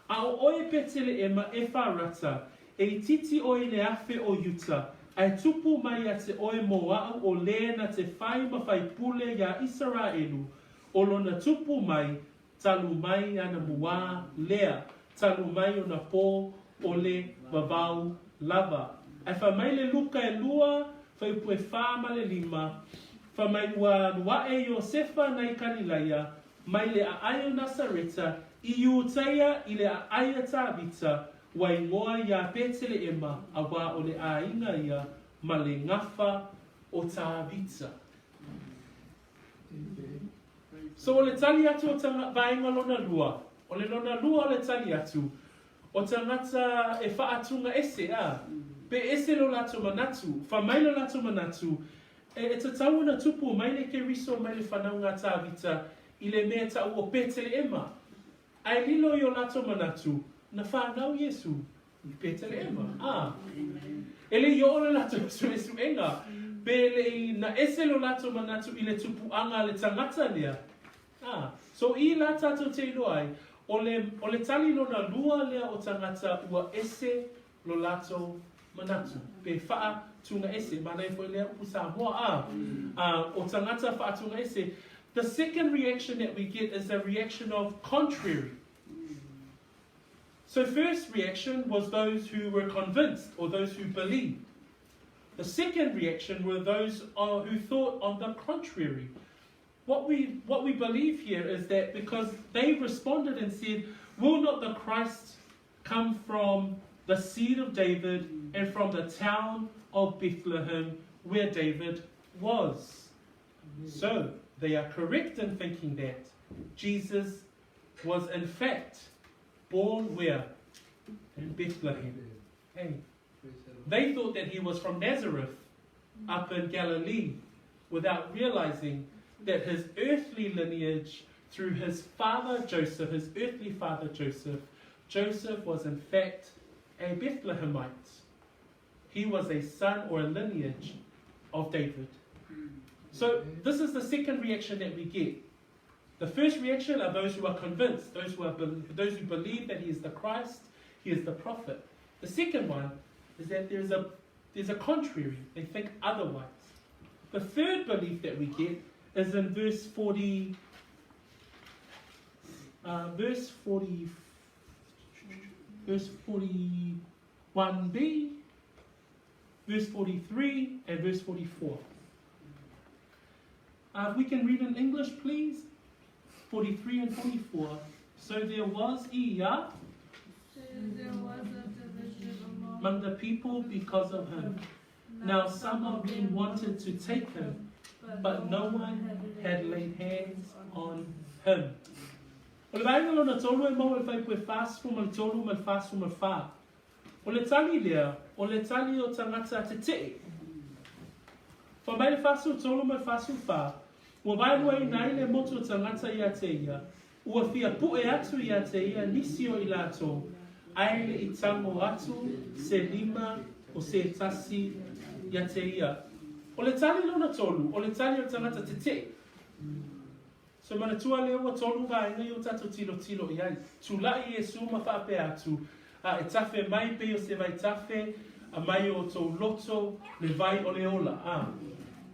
a o oe petele e ma e wharata, e I titi oe le awhi o Utah, ai tupu mai a te oe moa o le na te whai ma whai pule ya Israelu, o lona tupu mai, talu mai ana mua lea, talu mai o na pō o le wawau lava. Ai wha mai le luka e lua, whai pue wha ma le 5, wha mai ua e Iosefa nei Galileia, mai le a aio Nasareta, I Iutaia I le a aia tāwita, wai ngoa ia pētele ema, a wā o le a inga ia, ma le ngawha o tāwita. So o le tali atu o tanga vaenga lona lua, o le lona lua o le tali atu, o tangata e whaatunga ese a, pe ese lo lato manatu, wha mai lo lato manatu, e te tau na tupu mai le ke riso mai le whanaunga tāwita, I le mea tau o pētele ema. Ai lilo I o lato manatu, na whanau Iesu, I pētele ema. Ele I o le lato Iesu enga, pe le na ese lo lato manatu I le tupu anga le tangata lea. So I la tato te iloai, o le tali lona lua lea o tangata ua ese lo lato manatu. Pe wha tunga ese, manai fo lea usa hoa o tangata wha tunga ese. The second reaction that we get is a reaction of contrary. So first reaction was those who were convinced or those who believed. The second reaction were those who thought on the contrary. What we believe here is that because they responded and said, will not the Christ come from the seed of David and from the town of Bethlehem where David was? So they are correct in thinking that Jesus was in fact born where? In Bethlehem. Hey. They thought that he was from Nazareth up in Galilee without realizing that his earthly lineage through his father Joseph, his earthly father Joseph, Joseph was in fact a Bethlehemite. He was a son or a lineage of David. So this is the second reaction that we get. The first reaction are those who are convinced, those who believe that he is the Christ, he is the prophet. The second one is that there's a contrary. They think otherwise. The third belief that we get is in verse 41b, verse 43, and verse 44. If we can read in English, please. 43 and 44. So there was a division among the people because of him. Now some of them wanted to take him, but no one had laid hands on him. O le vaenga lona tolu e mau e whai pue whāsfu mal tolu mal whāsfu mal whā. O le tali lea, o le tali o tangata te te. Wha mai le whāsfu tolu mal whāsfu whā, Ua vailua ina i le motu tangata ia te ia. Ua fia pue atu ia te ia nisio i lato. Aile i tango atu se 5 o se tasi ia te ia. O le tali lona tolu, o le tali o tangata te te. So mana tua leo wa tolu vaenga i o tato tilo tilo i ai. Tulai Iesu ma whaape atu. A e tafe mai pe o se vai tafe, a mai o tau loto le vai o le ola.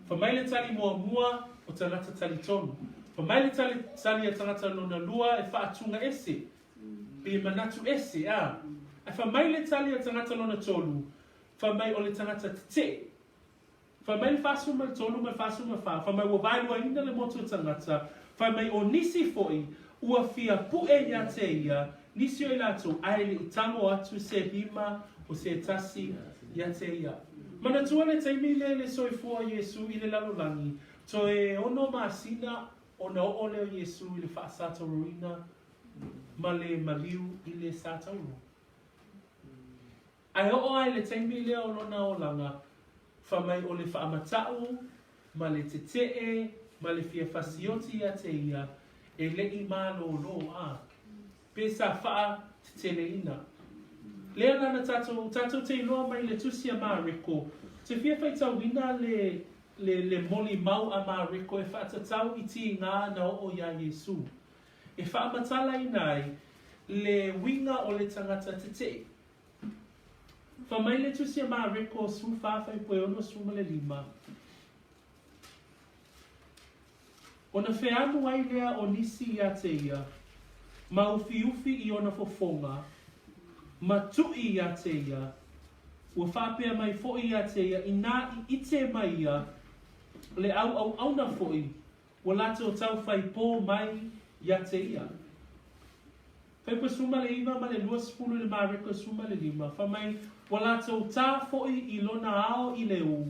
Fa mai le tali mua mua o tangata tali tonu. Fa mai le tali a tangata lona lua e whaatunga ese. Pe manatu ese. E fa mai le tali a tangata lona tolu. Fa mai o le tangata te. Fa mai le fasu ma tolu ma fasu ma fa. Fa mai o vailua ina le motu tangata. Fa mai o nisi foi ua fia pue ia te ia. Nisi o i lato aile i tango atu se 5 o se tasi ia te ia. Mana tua le teimi le soifua Iesu i le lalolangi. To e ono masina o na o leo Iesu i le whaasata ruina ma le maliu i le sata uru. Ai o ai le teimi leo lona o langa. Fa mai o le whaamatau ma le tetee ma le fia fasioti ia te ia e le i malo lo Pesa faa te le ina. Lea nana tato te iloa mai le tusia maa reko. Te fia fai tau wina le moli mau a maa reko e whaata tau i ti ngā na o ia Iesu. E wha matala inai le winga o le tangata te te. Fa mai le tusia maa reko su whawhai poe ono suma le 5. Ona wheanu ai lea o nisi ia te ia. Ma ufi i ona fofonga, ma tui ia te ia, ua whapea mai foi ia te ia, i nā i ite mai ia, le au na foi, ua lato tau whai pō mai ia te ia. Whaipa suma le 5, ma le 2 le mareko suma le 5, wha mai, ua lato tā foi i lona ao i le u,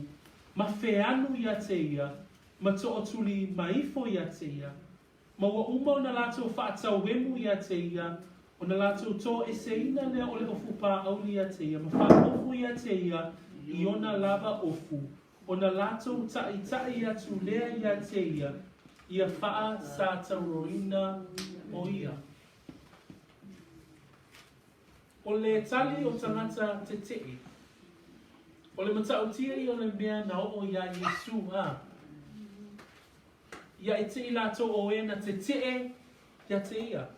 ma wheanu ia te ia, ma to o tuli maifo ia te ia, ma ua uma o na lātou whaatau wemu ia te ia, o na lātou tō e se ina lea o le ofu pā auli ia te ia, ma whaofu ia te ia, i ona lava ofu, o na lātou tai ia tu lea ia te ia whaa sa tauroina o ia. O le tali o tangata te tei, o le matautia i o le mea na o ia Iesu ia e te ilato o e na te ia te ia.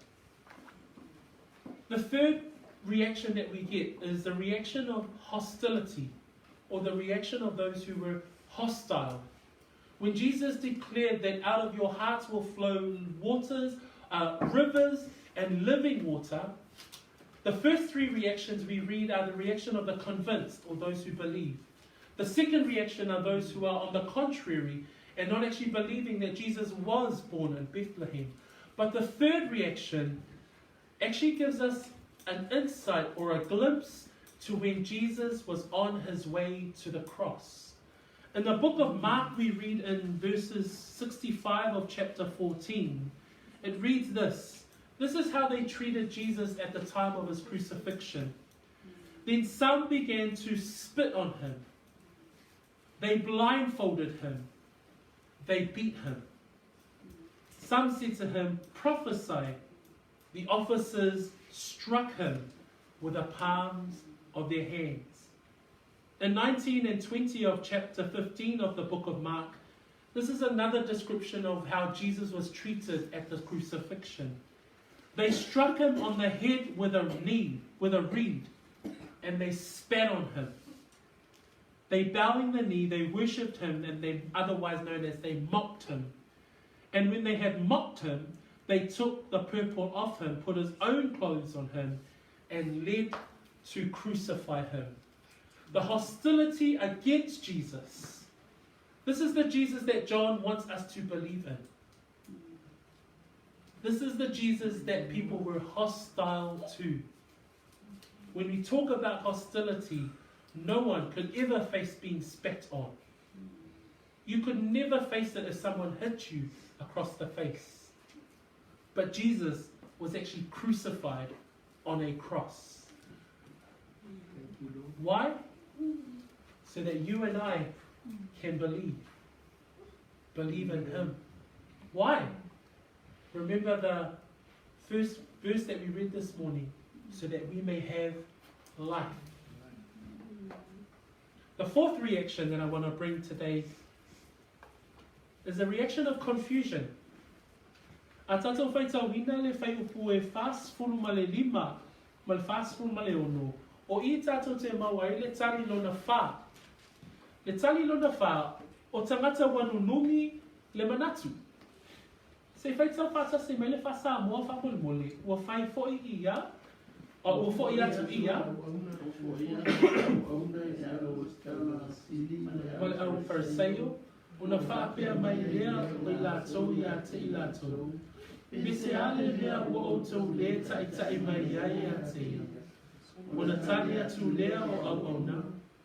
The third reaction that we get is the reaction of hostility, or the reaction of those who were hostile. When Jesus declared that out of your hearts will flow waters, rivers, and living water, the first 3 reactions we read are the reaction of the convinced, or those who believe. The second reaction are those who are on the contrary, and not actually believing that Jesus was born in Bethlehem. But the third reaction actually gives us an insight or a glimpse to when Jesus was on his way to the cross. In the book of Mark, we read in verses 65 of chapter 14, it reads this. This is how they treated Jesus at the time of his crucifixion. Then some began to spit on him. They blindfolded him. They beat him. Some said to him, prophesy. The officers struck him with the palms of their hands. In 19 and 20 of chapter 15 of the book of Mark, this is another description of how Jesus was treated at the crucifixion. They struck him on the head with a reed, and they spat on him. They bowing the knee, they worshipped him, and they otherwise known as they mocked him. And when they had mocked him, they took the purple off him, put his own clothes on him, and led to crucify him. The hostility against Jesus. This is the Jesus that John wants us to believe in. This is the Jesus that people were hostile to. When we talk about hostility, no one could ever face being spat on. You could never face it if someone hit you across the face. But Jesus was actually crucified on a cross. Why? So that you and I can believe. Believe in him. Why? Remember the first verse that we read this morning, so that we may have life. The fourth reaction that I want to bring today is a reaction of confusion. A tātou whaitauina le whai upu e whaasfuru ma le lima, ma le whaasfuru ma le ono. O I tātou te mawai le tali lona wha. Le tali lona wha o tangata wanunumi le manatu. Se whaitau whata se mele wha Samoa whapole mole, ua whai foi ia, o ua foi atu ia, ma le au fariseo, una whaapea mai lea o I lātou ia te I lātou. Pese ale lea ua outou le tai mai ai a te ia. Wana tali atu lea o au auna,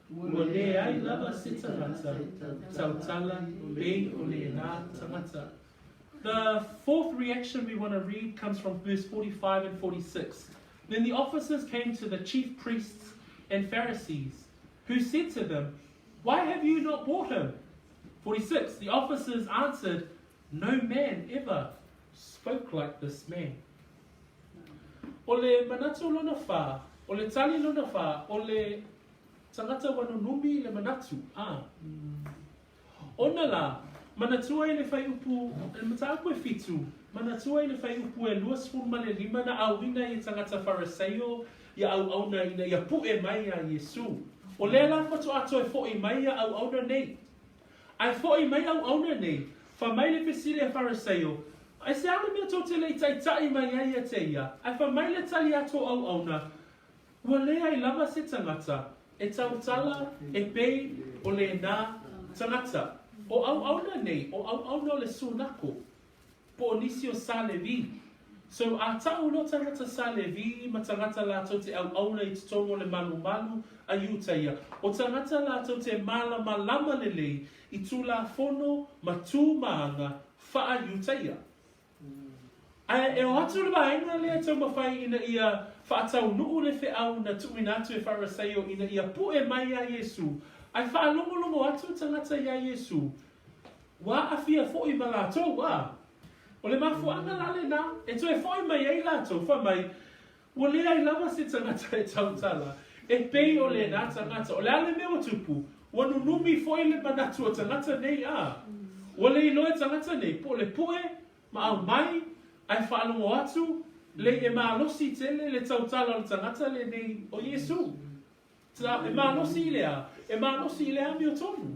ua le ai lava se tangata, tautala bei o le nā tangata. The fourth reaction we want to read comes from verse 45 and 46. Then the officers came to the chief priests and Pharisees, who said to them, "Why have you not brought him?" 46. The officers answered, "No man ever spoke like this man." O le manatu lona wha, o le tali lona wha, o le tangata wanunumi le manatu. Ona la, manatua I le whai upu, le mataapu e fitu, manatua I le whai upu e luasfuru ma le lima na awina I tangata fariseo, ia au auna ina ia pu e mai a Iesu. O le la whatu ato e fo I mai a au auna nei. Ai fo I mai au auna nei, wha mai le pesile a fariseo, ai se ale mea tō te lei tai mai ai a te ia, ai wha mai le tali ato au auna, ua le ai lava se tangata, e tautala, e pei, o le nā tangata. O au auna nei, o au auna le sunako, po o nisi o sa levi. So a tau no tangata sa levi, ma tangata la tau te au auna I te tongo le malu malu a iutaia. O tangata la tau te mala malama le lei, I tula fono ma tū maanga wha iutaia. Ai e o atu le vaenga lea tau mawhai ina ia whaatau nuu le whiau na tuinatu e fariseo ina ia pu e mai a Iesu. Ai whaalongo atu tangata ia Iesu. Wa afia fo I malato wa. O le mafuanga lale na, e to e fo I mai ei lato, wha mai, wa le ai lava se tangata e tautala. E pei o le nā tangata, o le ale mea o tupu, wa nunumi fo I le manatu o tangata nei a. Wa le iloe tangata nei, po le pue, ma au mai, ai whaalongo atu, le e maalosi tele le tautala o tangata le nei o Iesu. E maalosi lea, e maalosi lea mi o tonu.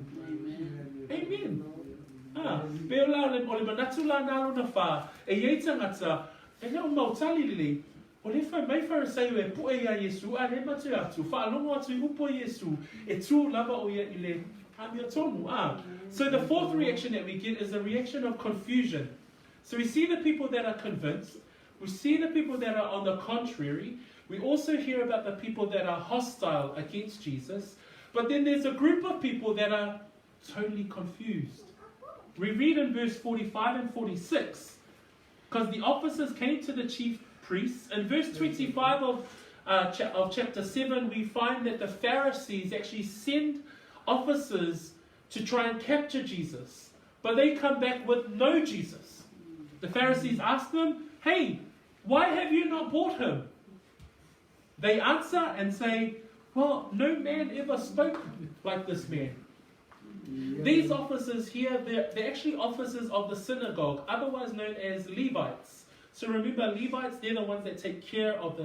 Amen. Peo la o le manatu la nalo na wha, e iei tangata, e leo mautali lili, o le whai mai fariseo e pu e ia Iesu, a le matu atu, whaalongo atu I upo Iesu, e tū lava o ia I le hami o tonu. So the fourth reaction that we get is a reaction of confusion. So we see the people that are convinced, we see the people that are on the contrary, we also hear about the people that are hostile against Jesus, but then there's a group of people that are totally confused. We read in verse 45 and 46, because the officers came to the chief priests. In verse 25 of chapter 7, we find that the Pharisees actually send officers to try and capture Jesus, but they come back with no Jesus. The Pharisees ask them, "Hey, why have you not brought him?" They answer and say, "Well, no man ever spoke like this man." These officers here, they're actually officers of the synagogue, otherwise known as Levites. So remember, Levites, they're the ones that take care of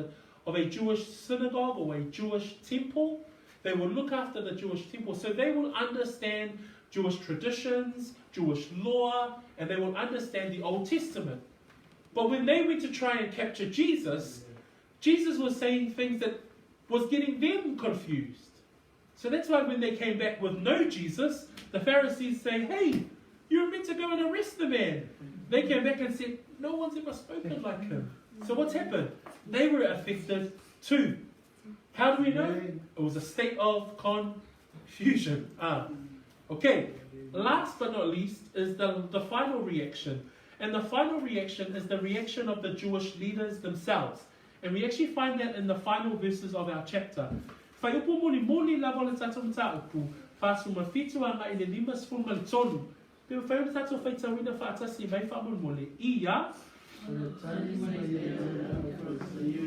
a Jewish synagogue or a Jewish temple. They will look after the Jewish temple, so they will understand Jewish traditions, Jewish law, and they will understand the Old Testament. But when they went to try and capture Jesus, Jesus was saying things that was getting them confused. So that's why when they came back with no Jesus, the Pharisees say, "Hey, you were meant to go and arrest the man." They came back and said, "No one's ever spoken like him." So what's happened? They were affected too. How do we know? It was a state of confusion. Okay, last but not least is the final reaction. And the final reaction is the reaction of the Jewish leaders themselves. And we actually find that in the final verses of our chapter. Whai upo moli lava le tatou mta upu, whasuma whitu anga I le lima sfuru ma le tonu. Pe o whai o tatou whai tawina whaatasi mai whaamolmole. Ia,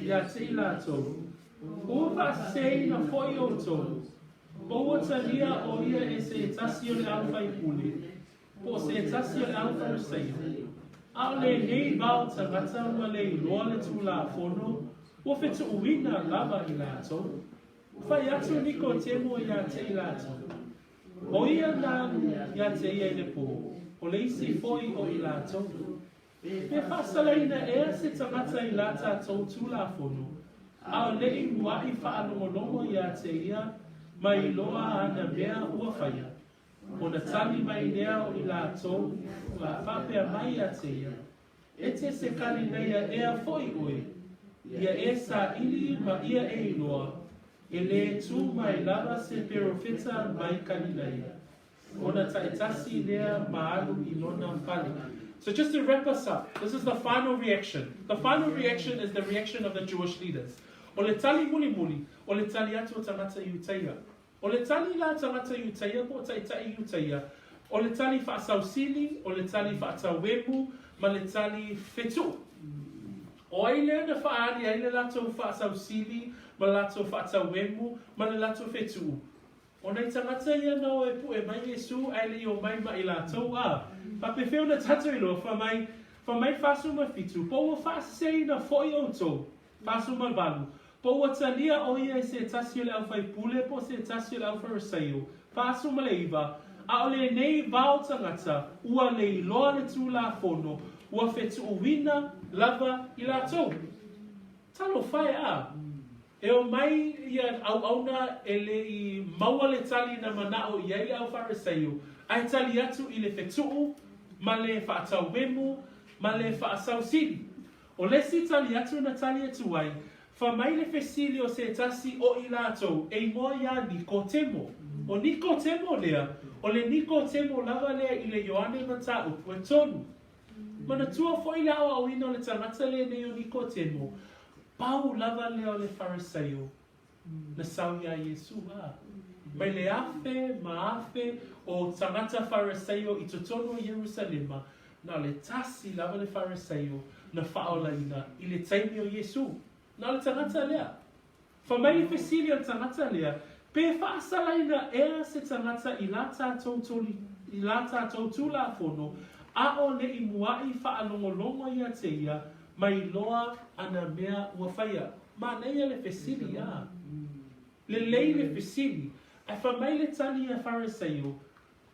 ia te ilato. O whaasei na whoi o tō. Poua talia o ia e se tasi o le alfa I pule. Po se tasi o le alfa o seio. A o le nei vau tangata ua le iloa le tūla fono. Ua whetu uina lava I lato. Whai atu niko temo ia te ilato. O ia nā ia te ia I le pō. O le isi foi o I lato. Me whasaleina ea se tangata I lata tō tūla fono. A o le I muai whaalongolongo ia te ia. Mai loa ana mea ua whaia. O na tali mai lea o I lato. Ua whapea mai a te ia. E te se kali neia ea foi oe. Ia e sa ili ma ia e iloa. E le tu mai lava se perofeta mai kalileia. Ona taitasi lea maalu I lona pali. So just to wrap us up, this is the final reaction. The final reaction is the reaction of the Jewish leaders. O le tali muli muli, o le tali atu o tangata Iuteia. O le tali la tangata Iuteia po taitai Iuteia. O le tali whaasausili, o le tali whaatawemu, ma le tali whetu. O aile na whaari, aile lato whaasausili, ma lato whaatawemu, ma le lato whetu. O nei tangata ia na o e pu e mai Iesu, aile I o mai ma I lato a. Pa pe wheo na tatu ilo, fa mai whasu ma fitu, po ua whaasei na foi o tō, whasu ma valu. Po ua tania o ia se tasi o le alfa I pule, po se tasi o le alfa rasaio, whasu ma le iwa, a o le nei vau tangata, ua le iloa le tū la fono, ua whetu uwina lava I lato. Talo whai a. E o mai ia au e le I maua le tali na manao I ai au wharasaio. Ai tali atu I le whetuu, ma le whaatawemu, ma le whaasausili. O le si tali atu na tali atu ai, wha mai le whesili o se tasi o I lato, e moa ia Nikotemo. O Nikotemo lea, o le Nikotemo lava lea I le Ioane matau, ue tonu. Mana tua foi la o ino le tangata le ne o Nikotemo. Pau lava lea o le Farisaio. Na sauia Iesu a. Mai le afe, maafe o tangata Farisaio I totono o Jerusalema. Na le tasi lava le Farisaio na faiola ina I le taimi o Iesu. Na le tangata lea. Fa mai le fesili o tangata lea. Pe whaasala ina ea se tangata I lata tautula fono. A o le I muai whaalongolongo ia te ia. Mai loa ana mea ua whaia. Ma neia le fesili a. Le lei le fesili. Ai wha mai le tali a Farisaio.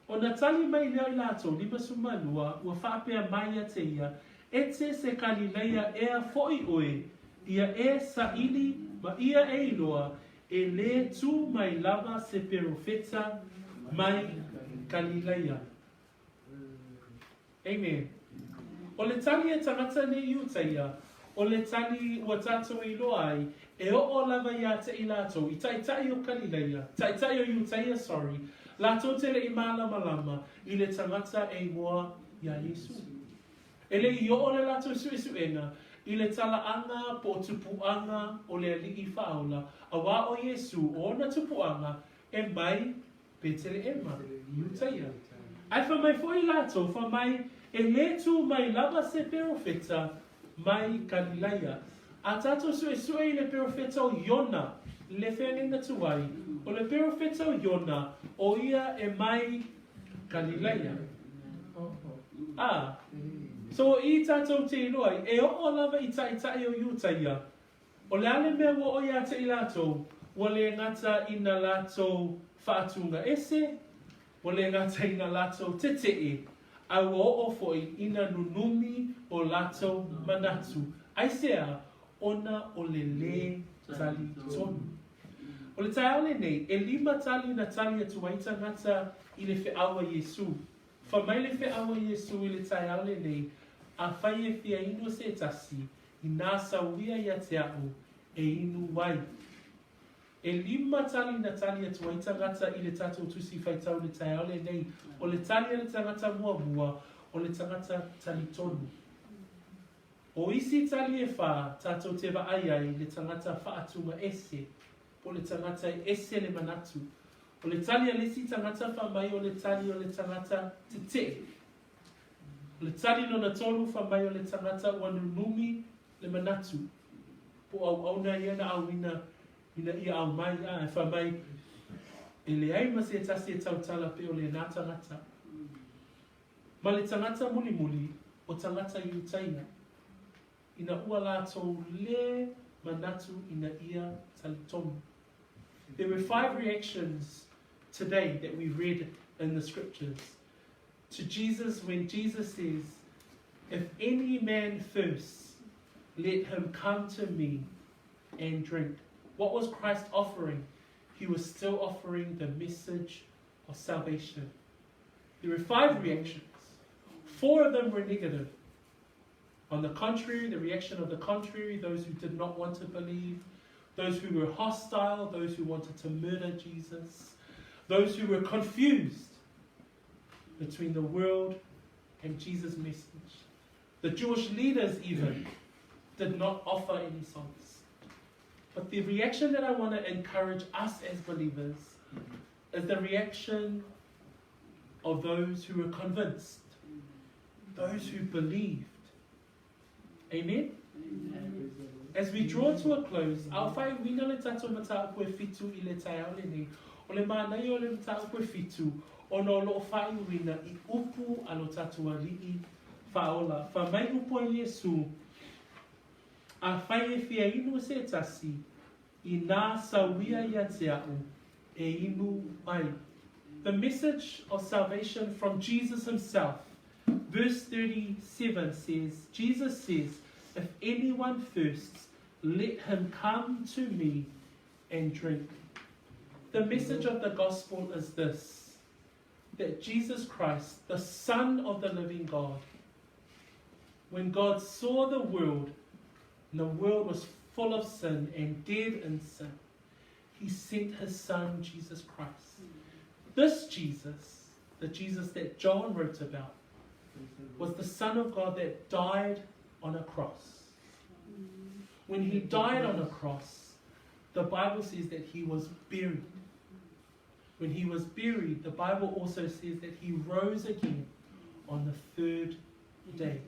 O na tali mai leo I lato lima sumanua ua whaapea mai a te ia. E te se kalileia ea foi oe. Ia e sa ili ma ia e iloa. E le tu mai lava se perofeta mai kalileia. Amen. O le tali e tangata ne Iuteia, o le tali ua tātou I loa ai, e o lava ia te I lato, I taitai o Kalileia, taitai o Iuteia, sorry, lato te le I malama I le tangata e moa ia Iesu. E le I o le lato suesuenga, I le talaanga po tupuanga o le alii whaola, a wā o Iesu o na tupuanga, e mai pe te le ema, Iuteia. Ai wha mai foi lato, wha mai e le tu mai lava se perofeta mai Kalileia. A tato sue I le perofeta o Iona, le whenenga tuai, o le perofeta o Iona, o ia e mai Kalileia. So I tato te iloai, e o lava I taitai o Iuteia. O le ale mea wo o ia te I lato, wa le ngata ina lato whaatunga ese, wa le ngata ina lato te tee, au o foi ina nunumi o lato manatu. Aisea, ona o le tali tonu. O le taiaole nei, e lima tali na tali atu waita ngata I le whiaua Iesu. Wha mai le whiaua Iesu I le taiaole nei, a whai e whia inu se tasi, I nā sauia ia te au, e inu wai. E lima tali na tali atu waita ngata I le tatou tusi whaitau le taiaole nei, o le tali le tangata mua, o le tangata tali tonu. O isi tali e wha, tatou te wa ai le tangata whaatunga ese, o le tangata ese le manatu. O le tali a lesi tangata whamai o le tali o le tangata te te. O le tali no na tolu whamai o le tangata wanunumi le manatu. Po au ia na au ina ia au mai a whamai. E le ai ma se tasi e tautala pe o le nā tangata. Ma le tangata muli muli o tangata i utaina. Ina ua lātou le manatu ina ia talitomu. There were 5 reactions today that we read in the scriptures to Jesus when Jesus says, if any man thirsts, let him come to me and drink. What was Christ offering? He was still offering the message of salvation. There were 5 reactions. 4 of them were negative. On the contrary, the reaction of the contrary, those who did not want to believe, those who were hostile, those who wanted to murder Jesus, those who were confused between the world and Jesus' message. The Jewish leaders even did not offer any songs. But the reaction that I want to encourage us as believers is the reaction of those who were convinced, those who believed. Amen? As we draw to a close, au whai wina le tato mata koe fitu I le tai au le nei, o le mānai o le mata koe fitu, o no lo whai wina I upu alo tato alii faiola. Whamai upu a Iesu, a whai e whia inu se tasi, I nā sawia ia te au, e inu ai. The message of salvation from Jesus himself. Verse 37 says, Jesus says, if anyone thirsts, let him come to me and drink. The message of the gospel is this, that Jesus Christ, the Son of the living God, when God saw the world, and the world was full of sin and dead in sin, he sent his Son, Jesus Christ. This Jesus, the Jesus that John wrote about, was the Son of God that died on a cross. When he died on a cross, the Bible says that he was buried. When he was buried, the Bible also says that he rose again on the 3rd day.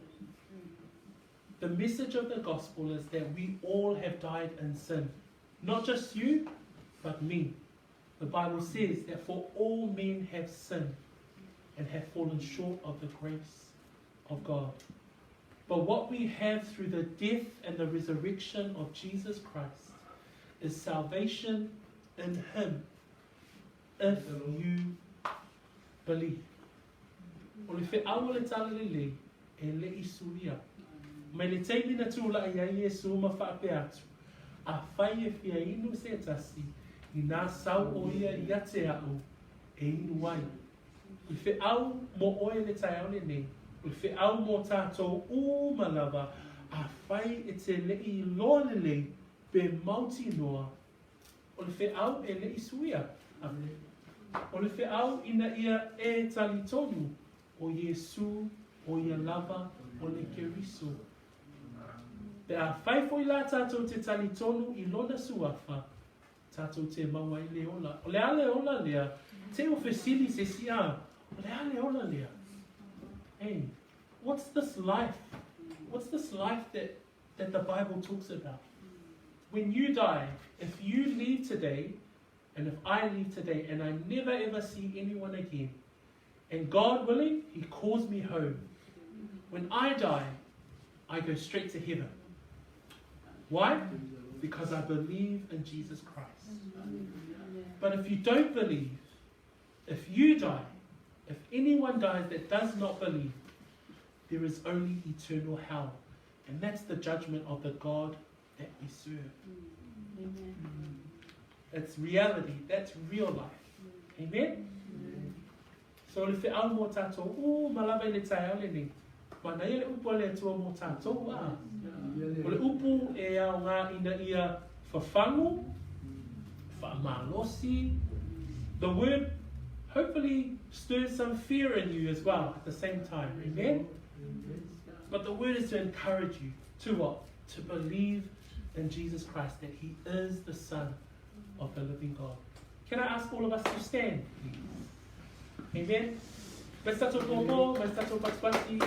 The message of the gospel is that we all have died in sin. Not just you, but me. The Bible says that for all men have sinned and have fallen short of the grace of God. But what we have through the death and the resurrection of Jesus Christ is salvation in him, if you believe. O le whiaua le tala le e le Iesu ia. Mai le teimi na tūla ia Iesu ma whaape atu. A whai e whia inu se tasi I nā sau o ia te au e inu ai. O le whiau mo oe le tai au le nei. O le whiau mo tātou o malawa a whai e te lei loa le lei pe mauti noa. O le whiau e le Iesu ia. O le whiau ina ia e talitonu o Iesu o ia lava o le keriso. Pe a whai foi la tātou te talitonu I lona suafa, tātou te maua I leola. O le a leola lea, te o fesili se sia, o le a leola lea. Hey, what's this life? What's this life that the Bible talks about? When you die, if you leave today, and if I leave today, and I never ever see anyone again, and God willing, He calls me home. When I die, I go straight to heaven. Why? Because I believe in Jesus Christ. But if you don't believe, if you die, if anyone dies that does not believe, there is only eternal hell. And that's the judgment of the God that we serve. It's reality. That's real life. Amen? So le whiau mo tātou, o malawa le tai au le nei. Mana ia le upu le atua mo tātou a. O le upu e au ngā ina ia whawhangu, whaamalosi. The word hopefully stirs some fear in you as well at the same time. Amen? But the word is to encourage you to what? To believe in Jesus Christ, that He is the Son of the living God. Can I ask all of us to stand, please? Amen. Let's start to go, let's start to participate.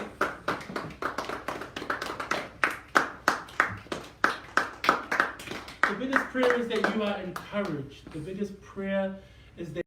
The biggest prayer is that you are encouraged. The biggest prayer is that